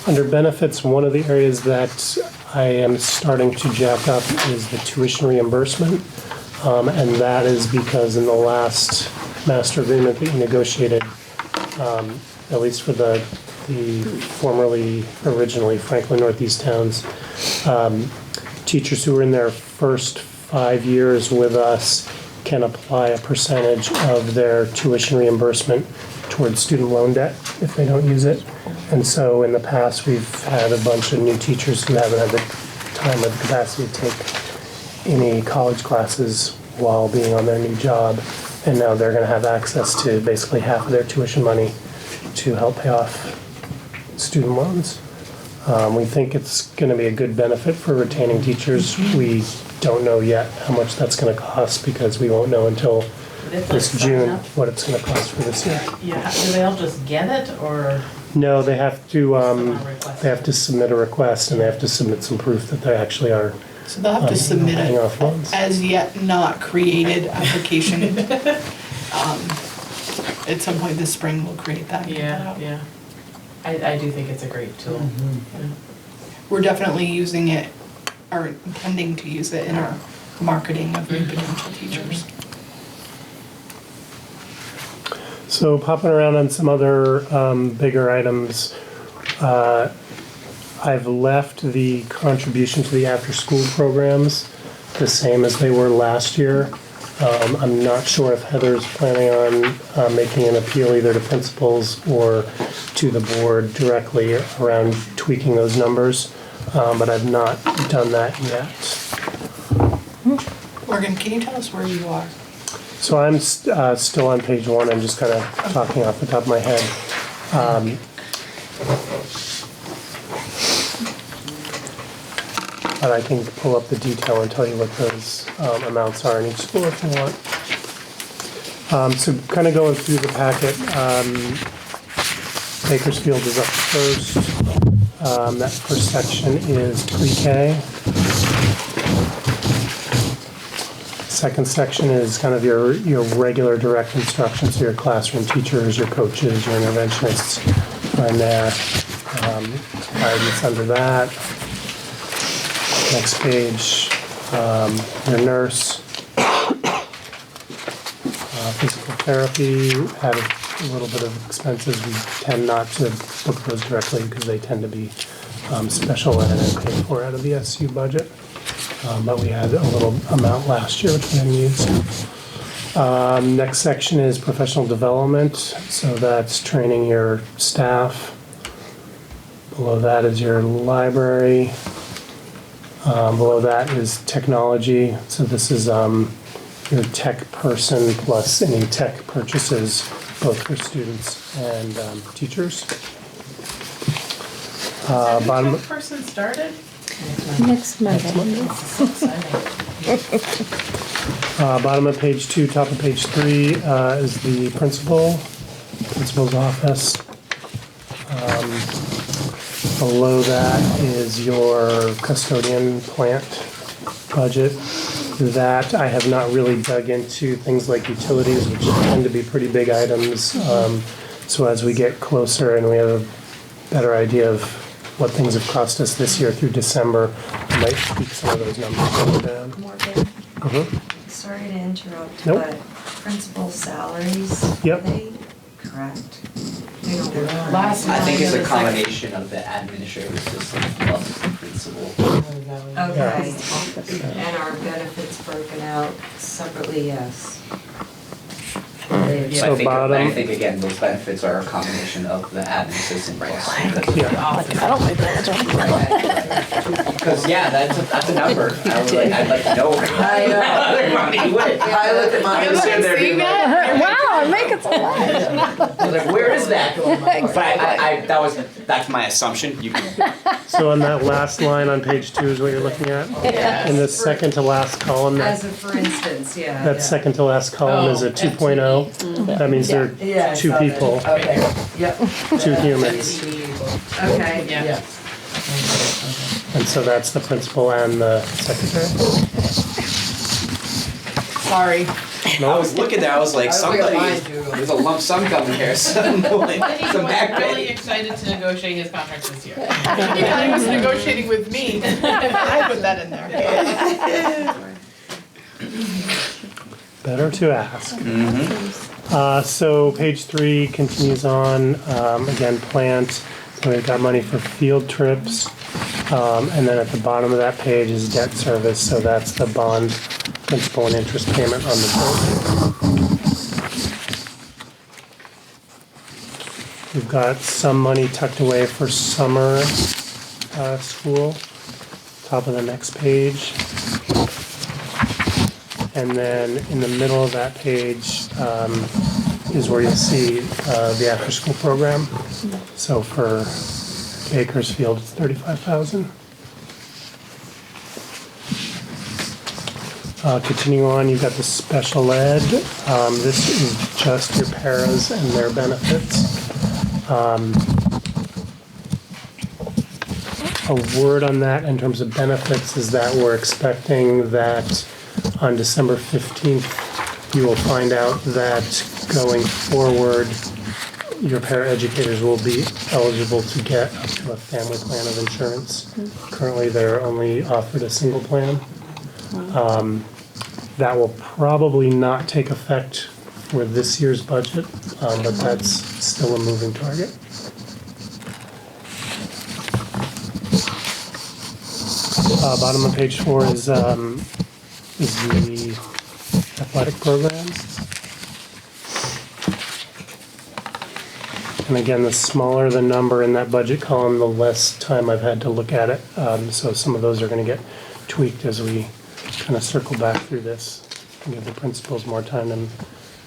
Under benefits, one of the areas that I am starting to jack up is the tuition reimbursement, and that is because in the last master agreement that you negotiated, at least for the originally Franklin Northeast towns, teachers who are in their first 5 years with us can apply a percentage of their tuition reimbursement towards student loan debt if they don't use it. And so in the past, we've had a bunch of new teachers who haven't had the time or the capacity to take any college classes while being on their new job. And now they're gonna have access to basically half of their tuition money to help pay off student loans. We think it's gonna be a good benefit for retaining teachers. We don't know yet how much that's gonna cost because we won't know until this June what it's gonna cost for this year. Yeah, do they all just get it, or? No, they have to submit a request and they have to submit some proof that they actually are So they'll have to submit paying a off loans. as yet not created application. At some point this spring, we'll create that. and get that out. Yeah. I do think it's a great tool. Yeah. We're definitely using it, or intending to use it in our marketing of new potential teachers. So popping around on some other bigger items, I've left the contribution to the after-school programs the same as they were last year. I'm not sure if Heather's planning on making an appeal either to principals or to the board directly around tweaking those numbers, but I've not done that yet. Morgan, can you tell us where you are? So I'm still on page 1. I'm just kind of talking off the top of my head. But I can pull up the detail and tell you what those amounts are in each school if you want. So kind of going through the packet, Bakersfield is up first. That first section is pre-K. Second section is kind of your regular direct instruction, so your classroom teachers, your coaches, your interventionists are in there. Guidance under that. Next page, your nurse. Physical therapy had a little bit of expenses. We tend not to book those directly because they tend to be special ed and paid for out of the SU budget. But we had a little amount last year which we didn't use. Next section is professional development. So that's training your staff. Below that is your library. Below that is technology. So this is your tech person plus any tech purchases, both for students and teachers. Has the tech person started? Next Monday. So exciting. Bottom of page 2, top of page 3 is the principal's office. Below that is your custodian plant budget. That I have not really dug into things like utilities, which tend to be pretty big items. So as we get closer and we have a better idea of what things have cost us this year through December, I might tweak some of those numbers go down. Morgan, Mhm. sorry to interrupt, Nope. but principal salaries, Yep. are they correct? They don't work. Last I think line it's of a the second- combination of the administrative assistant plus the principal. Okay, and are benefits broken out separately? Yes. So So I bottom- think again, those benefits are a combination of the admin assistant plus. because- Yeah. I don't like that. Because yeah, that's a number. I'd like to know. I looked at mine. Wow, make it so much. I was like, where is that? But that's my assumption. You can. So on that last line on page 2 is what you're looking at? Yes. In the second to last column, As a for instance, yeah. that second to last column is a 2.0. That means there Yeah, are I 2 saw that. people, Okay, yep. 2 humans. Okay. Yeah. And so that's the principal and the secretary. Sorry. I was looking there. I was like, I was looking at somebody. mine, too. There's a lump sum coming here. Some But he some was back really pay. excited to negotiate his contract this year. Yeah, he was negotiating with me. I put that in there. Better to ask. So page 3 continues on, again, plant. So we've got money for field trips. And then at the bottom of that page is debt service. So that's the bond principal and interest payment on the building. We've got some money tucked away for summer school. Top of the next page. And then in the middle of that page is where you'll see the after-school program. So for Bakersfield, it's $35,000. Continuing on, you've got the special ed. This is just your paras and their benefits. A word on that in terms of benefits is that we're expecting that on December 15th, you will find out that going forward, your paraeducators will be eligible to get up to a family plan of insurance. Currently, they're only offered a single plan. That will probably not take effect for this year's budget, but that's still a moving target. Bottom of page 4 is the athletic program. And again, the smaller the number in that budget column, the less time I've had to look at it. So some of those are going to get tweaked as we kind of circle back through this and give the principals more time and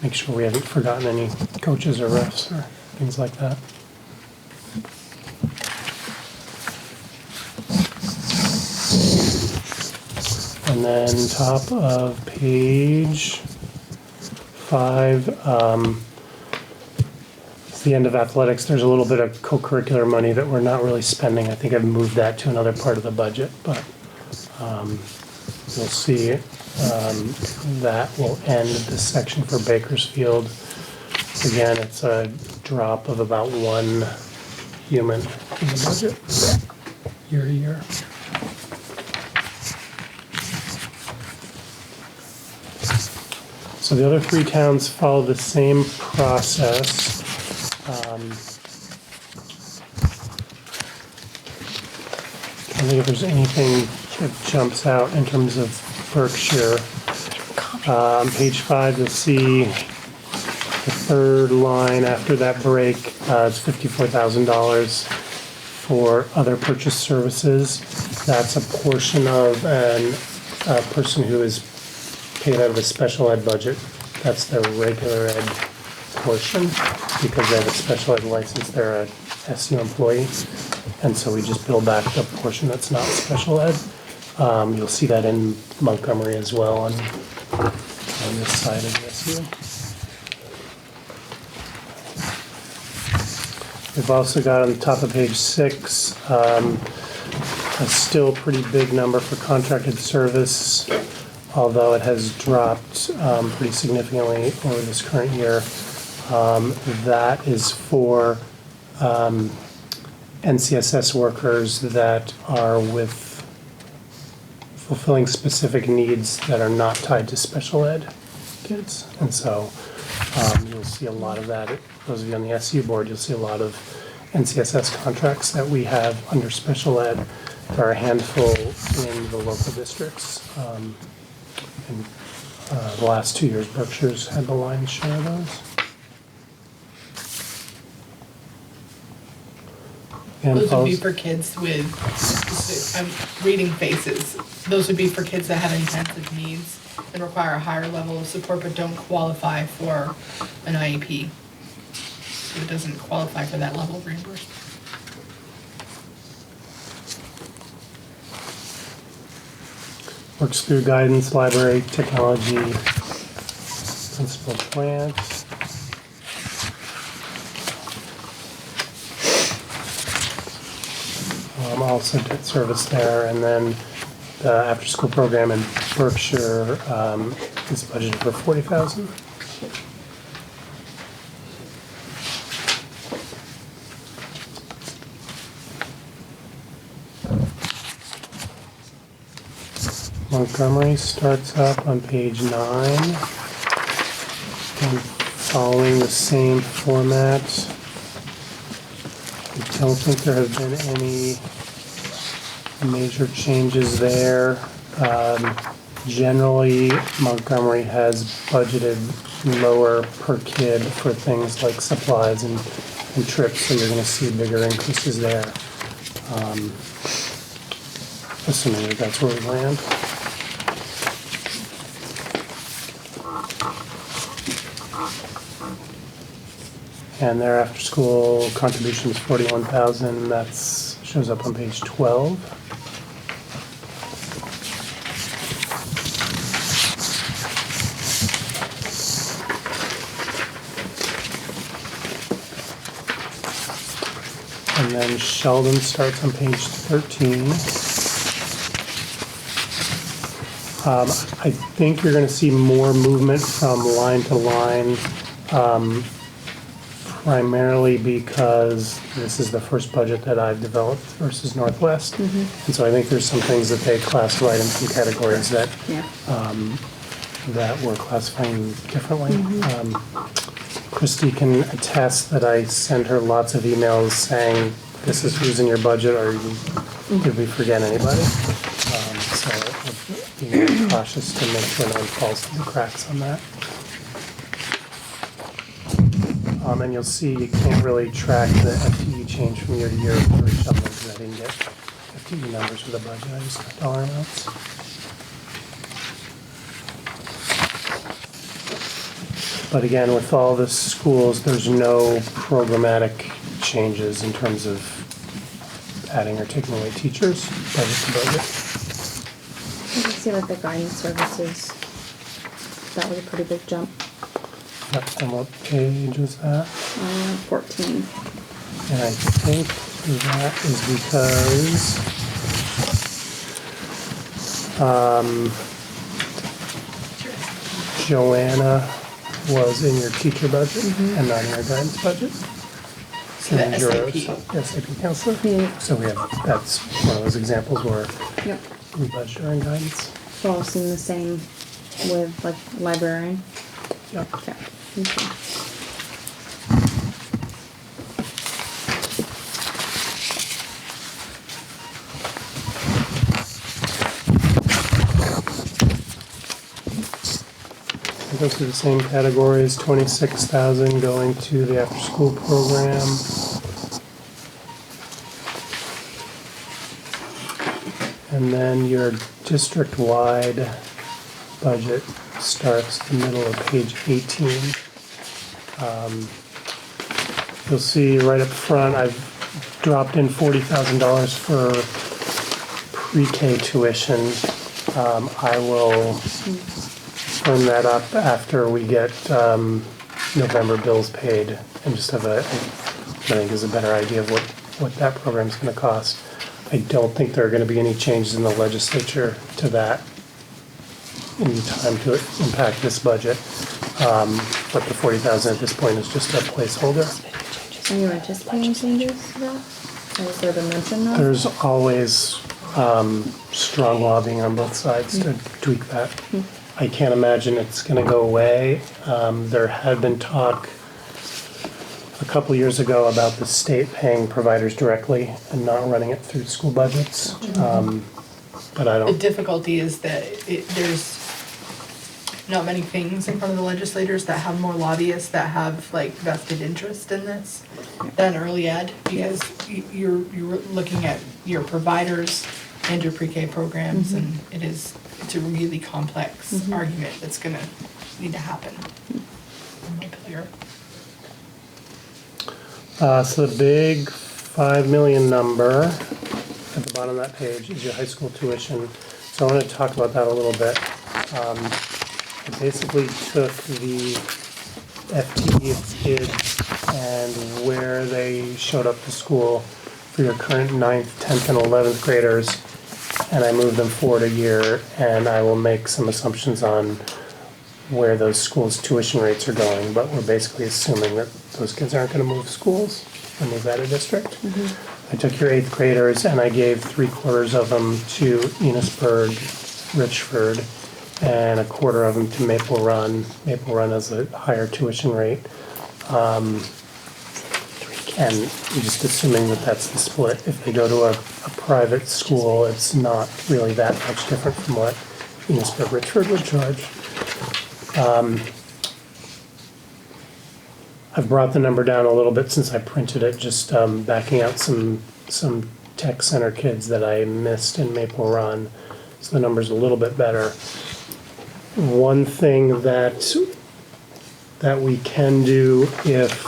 make sure we haven't forgotten any coaches or refs or things like that. And then top of page 5, it's the end of athletics. There's a little bit of co-curricular money that we're not really spending. I think I've moved that to another part of the budget, but you'll see that will end this section for Bakersfield. Again, it's a drop of about 1 human in the budget year to year. So the other 3 towns follow the same process. I think if there's anything that jumps out in terms of Berkshire. On page 5, you'll see the third line after that break. It's $54,000 for other purchase services. That's a portion of a person who is paid out of a special ed budget. That's their regular ed portion. Because they have a special ed license, they're a SU employee. And so we just bill back the portion that's not special ed. You'll see that in Montgomery as well on this side of the SU. We've also got on the top of page 6, a still pretty big number for contracted service, although it has dropped pretty significantly over this current year. That is for NCSS workers that are with fulfilling specific needs that are not tied to special ed kids. And so you'll see a lot of that. Those of you on the SU board, you'll see a lot of NCSS contracts that we have under special ed. There are a handful in the local districts. And the last 2 years, Berkshire's had the lion's share of those. Those would be for kids with, I'm reading faces, those would be for kids that have intensive needs and require a higher level of support but don't qualify for an IEP. So it doesn't qualify for that level of reimbursement. Works through guidance, library, technology, principal plant. Also debt service there, and then the after-school program in Berkshire is budgeted for $40,000. Montgomery starts up on page 9, and following the same format. I don't think there have been any major changes there. Generally, Montgomery has budgeted lower per kid for things like supplies and trips, so you're going to see bigger increases there. Assuming that that's where we land. And their after-school contribution is 41,000. That's shows up on page 12. And then Sheldon starts on page 13. I think you're gonna see more movement from line to line, primarily because this is the first budget that I've developed versus Northwest. And so I think there's some things that they classified in some categories that, Yeah. that we're classifying differently. Christy can attest that I send her lots of emails saying, this is who's in your budget, or did we forget anybody? So being very cautious to make sure no one falls through the cracks on that. And you'll see you can't really track the FTE change from year to year for Sheldon because I didn't get FTE numbers for the budget, I just got dollar amounts. But again, with all the schools, there's no programmatic changes in terms of adding or taking away teachers, budget to budget. I can see like the guidance services. That was a pretty big jump. Yep, and what page was that? 14. And I think that is because Joanna was in your teacher budget and not in your guidance budget. So The you're SAP counselor. So we have, that's one of those examples where Yep. we budget our guidance. We're all seeing the same with like librarian. Yep. Okay. Okay. We go through the same categories, 26,000 going to the after-school program. And then your district-wide budget starts the middle of page 18. You'll see right up front, I've dropped in $40,000 for pre-K tuition. I will firm that up after we get November bills paid and just have I think is a better idea of what that program's gonna cost. I don't think there are gonna be any changes in the legislature to that in time to impact this budget. But the 40,000 at this point is just a placeholder. Are you anticipating changes to that? Has there been mention of? There's always strong lobbying on both sides to tweak that. I can't imagine it's gonna go away. There had been talk a couple years ago about the state paying providers directly and not running it through school budgets. But I The don't, difficulty is that there's not many things in front of the legislators that have more lobbyists that have like vested interest in this than early ed, because you're looking at your providers and your pre-K programs, and it's a really complex argument that's gonna need to happen. Clear. so the big 5 million number at the bottom of that page is your high school tuition. So I want to talk about that a little bit. I basically took the FTE bids and where they showed up to school for your current 9th, 10th, and 11th graders, and I moved them forward a year, and I will make some assumptions on where those schools' tuition rates are going, but we're basically assuming that those kids aren't gonna move schools and move out of district. I took your 8th graders and I gave 3/4 of them to Enosburg, Richford, and 1/4 of them to Maple Run. Maple Run has a higher tuition rate. And just assuming that that's the split. If they go to a private school, it's not really that much different from what Enosburg, Richford would charge. I've brought the number down a little bit since I printed it, just backing out some tech center kids that I missed in Maple Run. So the number's a little bit better. One thing that we can do if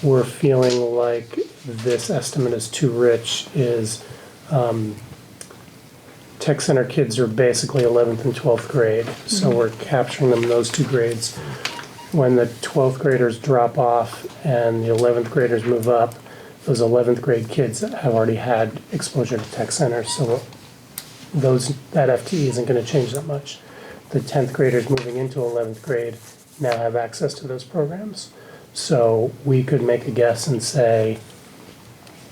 we're feeling like this estimate is too rich is Tech Center kids are basically 11th and 12th grade, so we're capturing them in those two grades. When the 12th graders drop off and the 11th graders move up, those 11th grade kids have already had exposure to Tech Center, so that FTE isn't going to change that much. The 10th graders moving into 11th grade now have access to those programs. So we could make a guess and say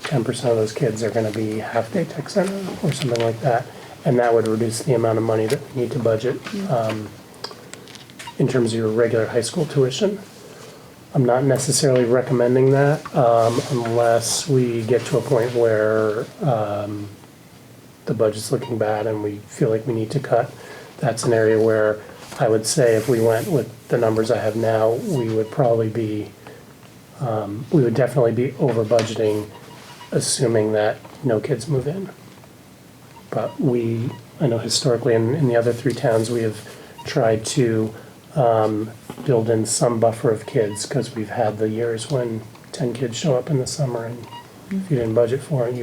10% of those kids are going to be half-day Tech Center or something like that. And that would reduce the amount of money that we need to budget in terms of your regular high school tuition. I'm not necessarily recommending that unless we get to a point where the budget's looking bad and we feel like we need to cut. That's an area where I would say if we went with the numbers I have now, we would probably be, we would definitely be over budgeting, assuming that no kids move in. But I know historically in the other three towns, we have tried to build in some buffer of kids because we've had the years when 10 kids show up in the summer and if you didn't budget for it,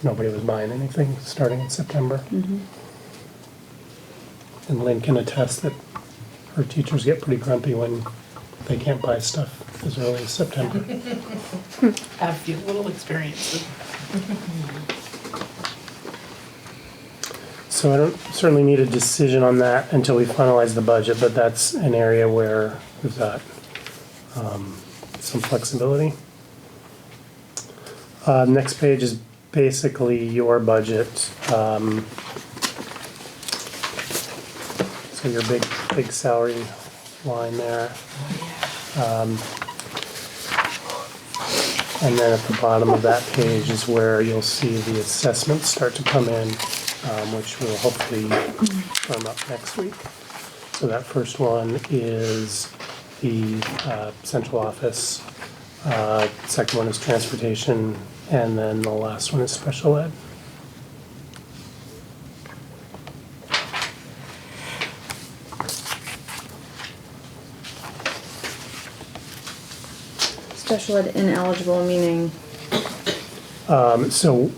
nobody was buying anything starting in September. And Lynn can attest that her teachers get pretty grumpy when they can't buy stuff as early as September. Have a few little experiences. So I don't certainly need a decision on that until we finalize the budget, but that's an area where we've got some flexibility. Next page is basically your budget. So your big salary line there. And then at the bottom of that page is where you'll see the assessments start to come in, which will hopefully firm up next week. So that first one is the central office. Second one is transportation, and then the last one is special ed. Special ed ineligible, meaning? So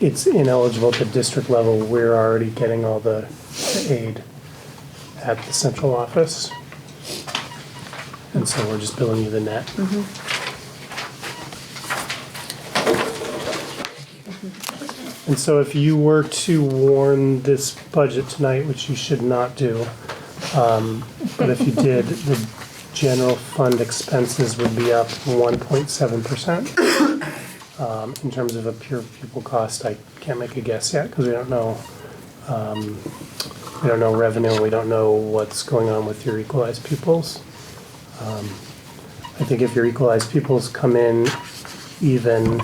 it's ineligible at the district level. We're already getting all the aid at the central office. And so we're just billing you the net. And so if you were to warn this budget tonight, which you should not do, but if you did, the general fund expenses would be up 1.7%. In terms of a pure pupil cost, I can't make a guess yet because we don't know revenue and we don't know what's going on with your equalized pupils. I think if your equalized pupils come in even,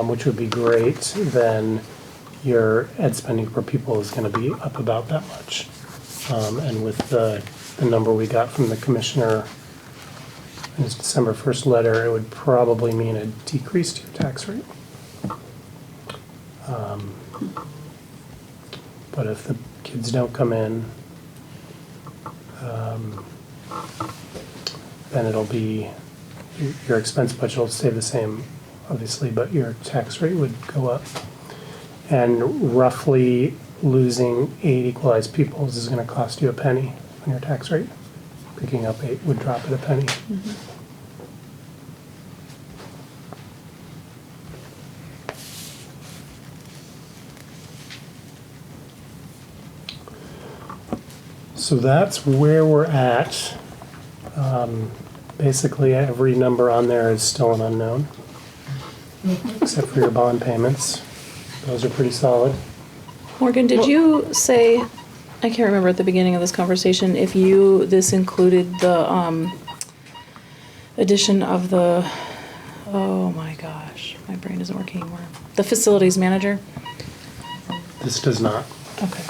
which would be great, then your ed spending per pupil is going to be up about that much. And with the number we got from the commissioner in his December 1st letter, it would probably mean a decrease to your tax rate. But if the kids don't come in, then it'll be, your expense budget will stay the same, obviously, but your tax rate would go up. And roughly losing 8 equalized pupils is going to cost you a penny on your tax rate. Picking up 8 would drop it a penny. So that's where we're at. Basically, every number on there is still an unknown, except for your bond payments. Those are pretty solid. Morgan, did you say, I can't remember at the beginning of this conversation, if this included the addition of the, oh my gosh, my brain isn't working anymore. The facilities manager? This does not. Okay.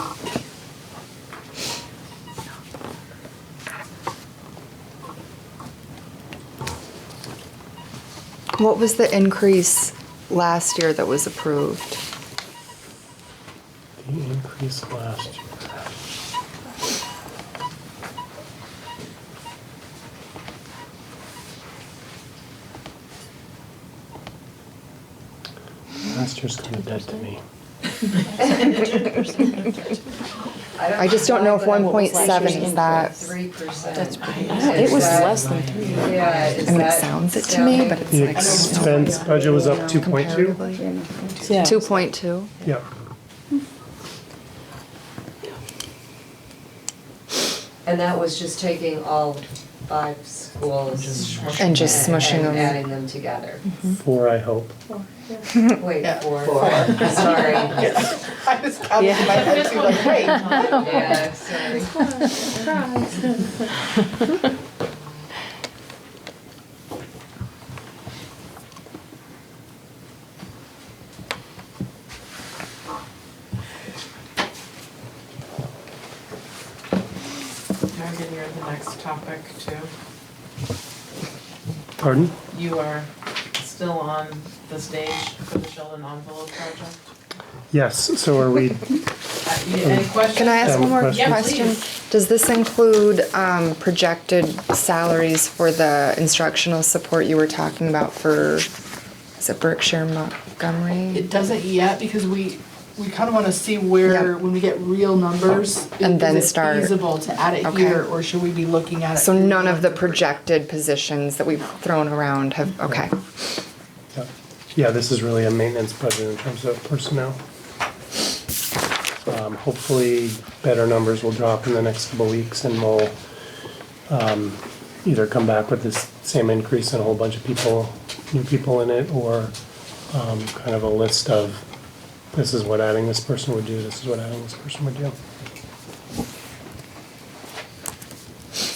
What was the increase last year that was approved? The increase last year. That's just kind of dead to me. I just don't know if 1.7 is that. 3%. It was less than 3. Yeah, is I mean, it that sounds it to me, but it's The like expense budget was up 2.2. comparatively. Yeah. 2.2. Yeah. And that was just taking all 5 schools And just smushing and them. adding them together. 4, I hope. Wait, Yeah, 4. four. Sorry. I was counting in my head too, like, wait. Yeah, sorry. Megan, you're the next topic too. Pardon? You are still on the stage for the Sheldon Envelope project. Yes, so are we, Any questions? Can I ask one more Question? question? Does this include projected salaries for the instructional support you were talking about for, is it Berkshire Montgomery? It doesn't yet because we kind of want to see where, Yeah. when we get real numbers, And then is it start. feasible to add it Okay. here, or should we be looking at it? So through none of the lens projected positions that we've thrown around have, okay. yeah, this is really a maintenance budget in terms of personnel. Hopefully, better numbers will drop in the next couple weeks and we'll either come back with this same increase and a whole bunch of people, new people in it, or kind of a list of, this is what adding this person would do, this is what adding this person would do.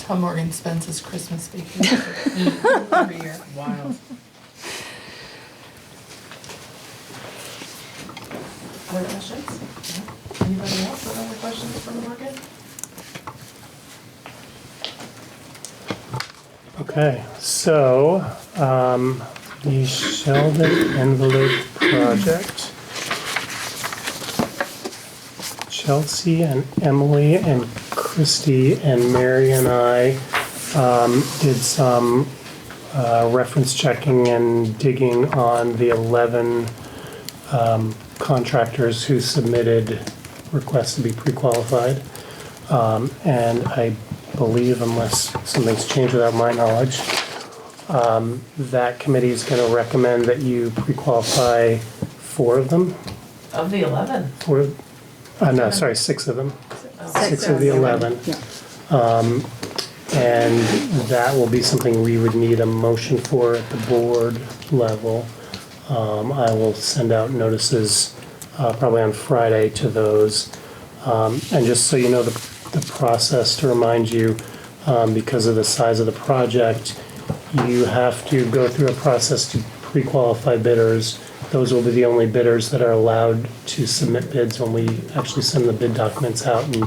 How Morgan spends his Christmas vacation every year. Wild. Other questions? No? Anybody else have other questions for Morgan? Okay, so, the Sheldon Envelope Project. Chelsea and Emily and Christy and Mary and I did some reference checking and digging on the 11 contractors who submitted requests to be pre-qualified. And I believe, unless something's changed without my knowledge, that committee is going to recommend that you pre-qualify 4 of them. Of the 11. No, sorry, 6 of them. 6 of the 11. And that will be something we would need a motion for at the board level. I will send out notices probably on Friday to those. And just so you know the process, to remind you, because of the size of the project, you have to go through a process to pre-qualify bidders. Those will be the only bidders that are allowed to submit bids when we actually send the bid documents out in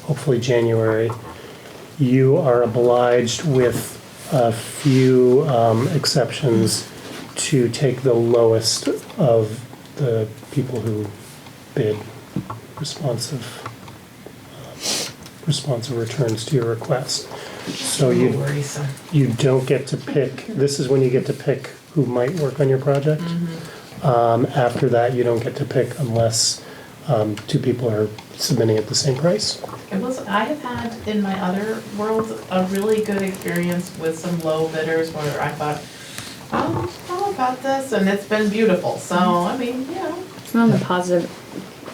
hopefully January. You are obliged, with a few exceptions, to take the lowest of the people who bid responsive returns to your request. So you don't get to pick, this is when you get to pick who might work on your project. After that, you don't get to pick unless 2 people are submitting at the same price. I have had in my other world a really good experience with some low bidders where I thought, how about this? And it's been beautiful. So, I mean, On the positive,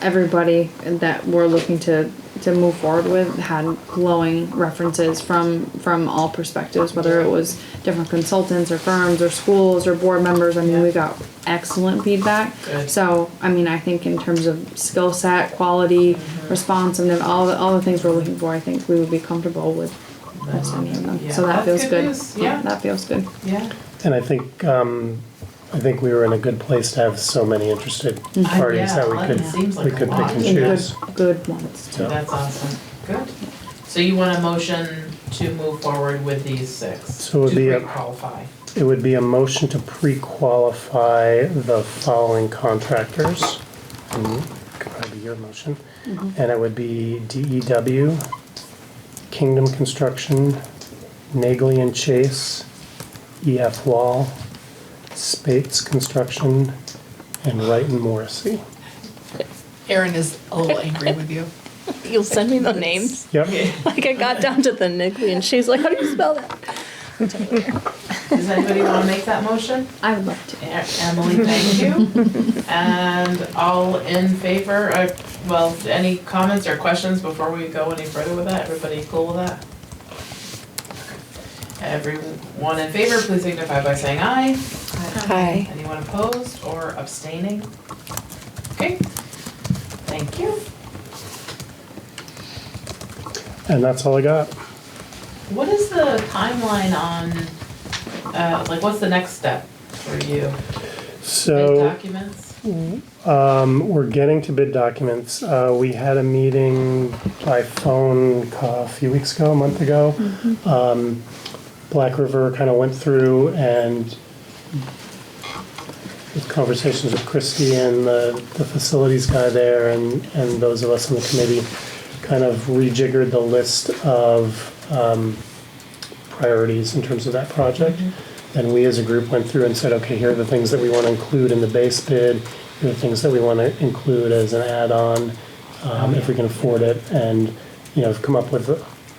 everybody that we're looking to move forward with had glowing references from all perspectives, whether it was different consultants or firms or schools or board members. I mean, we got excellent feedback. Good. So, I mean, I think in terms of skill set, quality, responsiveness, all the things we're looking for, I think we would be comfortable with any of them. Yeah, So that that's feels good good. news. Yeah. That feels good. yeah. And I think we were in a good place to have so many interested parties that we could seems like we a could pick lot. and And choose. good ones. So, That's awesome. Good. So you want a motion to move forward with these 6? So it would be to a- pre-qualify. It would be a motion to pre-qualify the following contractors. Could probably be your motion. And it would be DEW, Kingdom Construction, Nagley and Chase, EF Wall, Spates Construction, and Wright and Morrissey. Erin is a little angry with you. You'll send me the names? Yep. Like I got down to the niggly and she's like, how do you spell that? Does anybody want to make that motion? I would love to. Emily, thank you. And all in favor, well, any comments or questions before we go any further with that? Everybody cool with that? Everyone in favor, please signify by saying aye. Hi. Anyone opposed or abstaining? Okay, thank you. And that's all I got. What is the timeline on, like, what's the next step for you? Bid So, documents? we're getting to bid documents. We had a meeting by phone a few weeks ago, a month ago. Black River kind of went through and with conversations with Christy and the facilities guy there and those of us on the committee kind of rejiggered the list of priorities in terms of that project. And we as a group went through and said, okay, here are the things that we want to include in the base bid. Here are the things that we want to include as an add-on, if we can afford it. And, you know, come up with,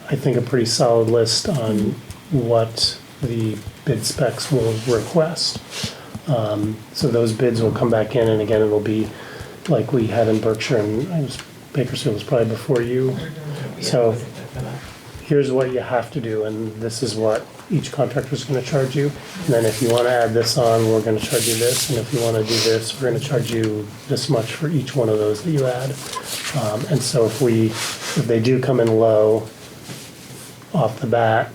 I think, a pretty solid list on what the bid specs will request. So those bids will come back in, and again, it'll be like we had in Berkshire, and Bakersfield was probably before you. So here's what you have to do, and this is what each contractor is going to charge you. And then if you want to add this on, we're going to charge you this. And if you want to do this, we're going to charge you this much for each one of those that you add. And so if they do come in low off the bat,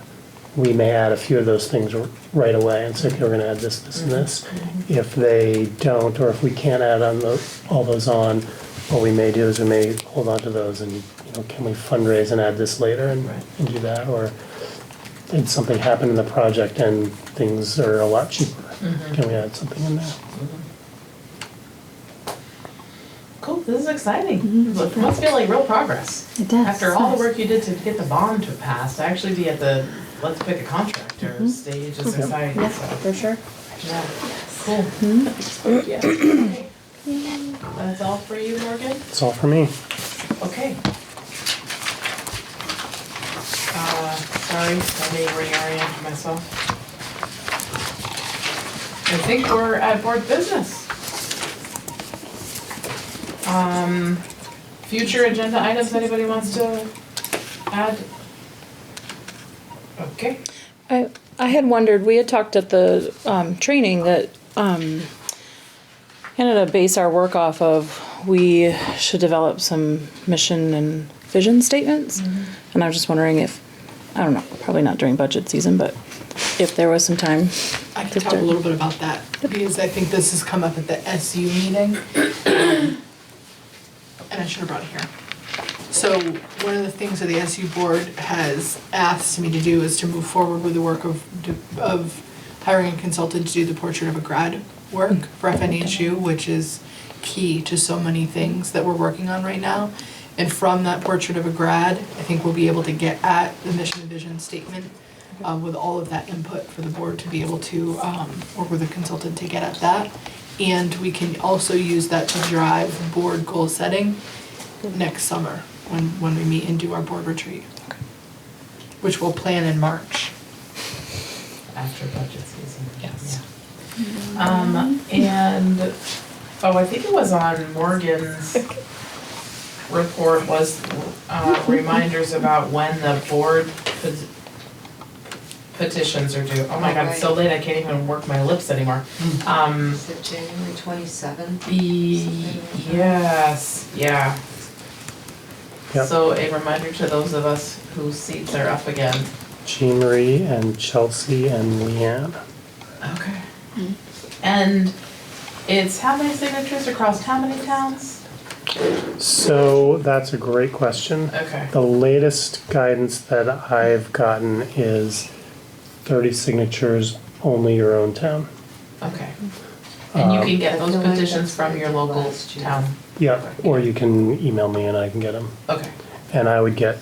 we may add a few of those things right away and say, okay, we're going to add this, this, and this. If they don't, or if we can't add on all those on, what we may do is we may hold on to those and, you know, can we fundraise and add this later and do that? Or did something happen in the project and things are a lot cheaper? Can we add something in there? Cool, this is exciting. It must feel like real progress. It does. After all the work you did to get the bond to pass, to actually be at the let's pick a contractor stage is exciting. Yeah, So, for sure. yeah, cool. Yeah. That's all for you, Morgan? That's all for me. Okay. Sorry, let me reorient myself. I think we're at board business. Future agenda items anybody wants to add? Okay. I had wondered, we had talked at the training that kind of to base our work off of, we should develop some mission and vision statements. And I was just wondering if, I don't know, probably not during budget season, but if there was some time. I can talk a little bit about that, because I think this has come up at the SU meeting. And I should have brought it here. So one of the things that the SU board has asked me to do is to move forward with the work of hiring a consultant to do the portrait of a grad work for FNHU, which is key to so many things that we're working on right now. And from that portrait of a grad, I think we'll be able to get at the mission and vision statement with all of that input for the board to be able to work with a consultant to get at that. And we can also use that to drive board goal setting next summer when we meet and do our board retreat, which we'll plan in March. After budget season. Yes. And, I think it was on Morgan's report was reminders about when the board petitions are due. Oh my God, it's so late, I can't even work my lips anymore. Is it January 27th? Yes, yeah. Yep. So a reminder to those of us whose seats are up again. Jean Marie and Chelsea and Leanne. Okay. And it's how many signatures across how many towns? So that's a great question. Okay. The latest guidance that I've gotten is 30 signatures, only your own town. Okay. And you can get those petitions from your local town? Yeah, or you can email me and I can get them. Okay. And I would get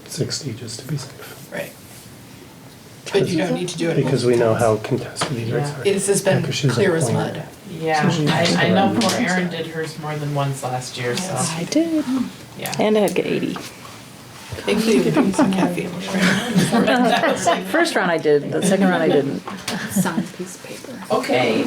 60 just to be safe. Right. But you don't need to do it. Because we know how contested these rates are. It has been Because she's clear as appointed. mud. Yeah, I know poor Erin did hers more than once last year, so, I did. yeah. And I had to get 80. Thankfully, you're doing some caffeine. First round I did, the second round I didn't. Signed piece of paper. Okay,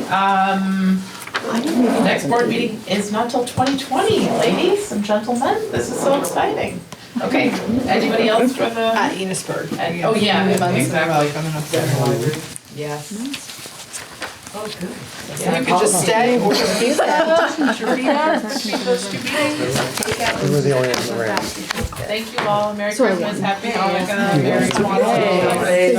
next board meeting is not till 2020, ladies and gentlemen, this is so exciting. Okay, anybody else for the? At Enosburg. Oh, yeah, exactly. Coming up there. Yes. Oh, good. Yeah. You could just stay or just keep that. Put your feet up, between those two meetings. Take out We were the only ones around. Thank you all, Merry Christmas, Happy Hanukkah, Merry Kwanzaa. Hey,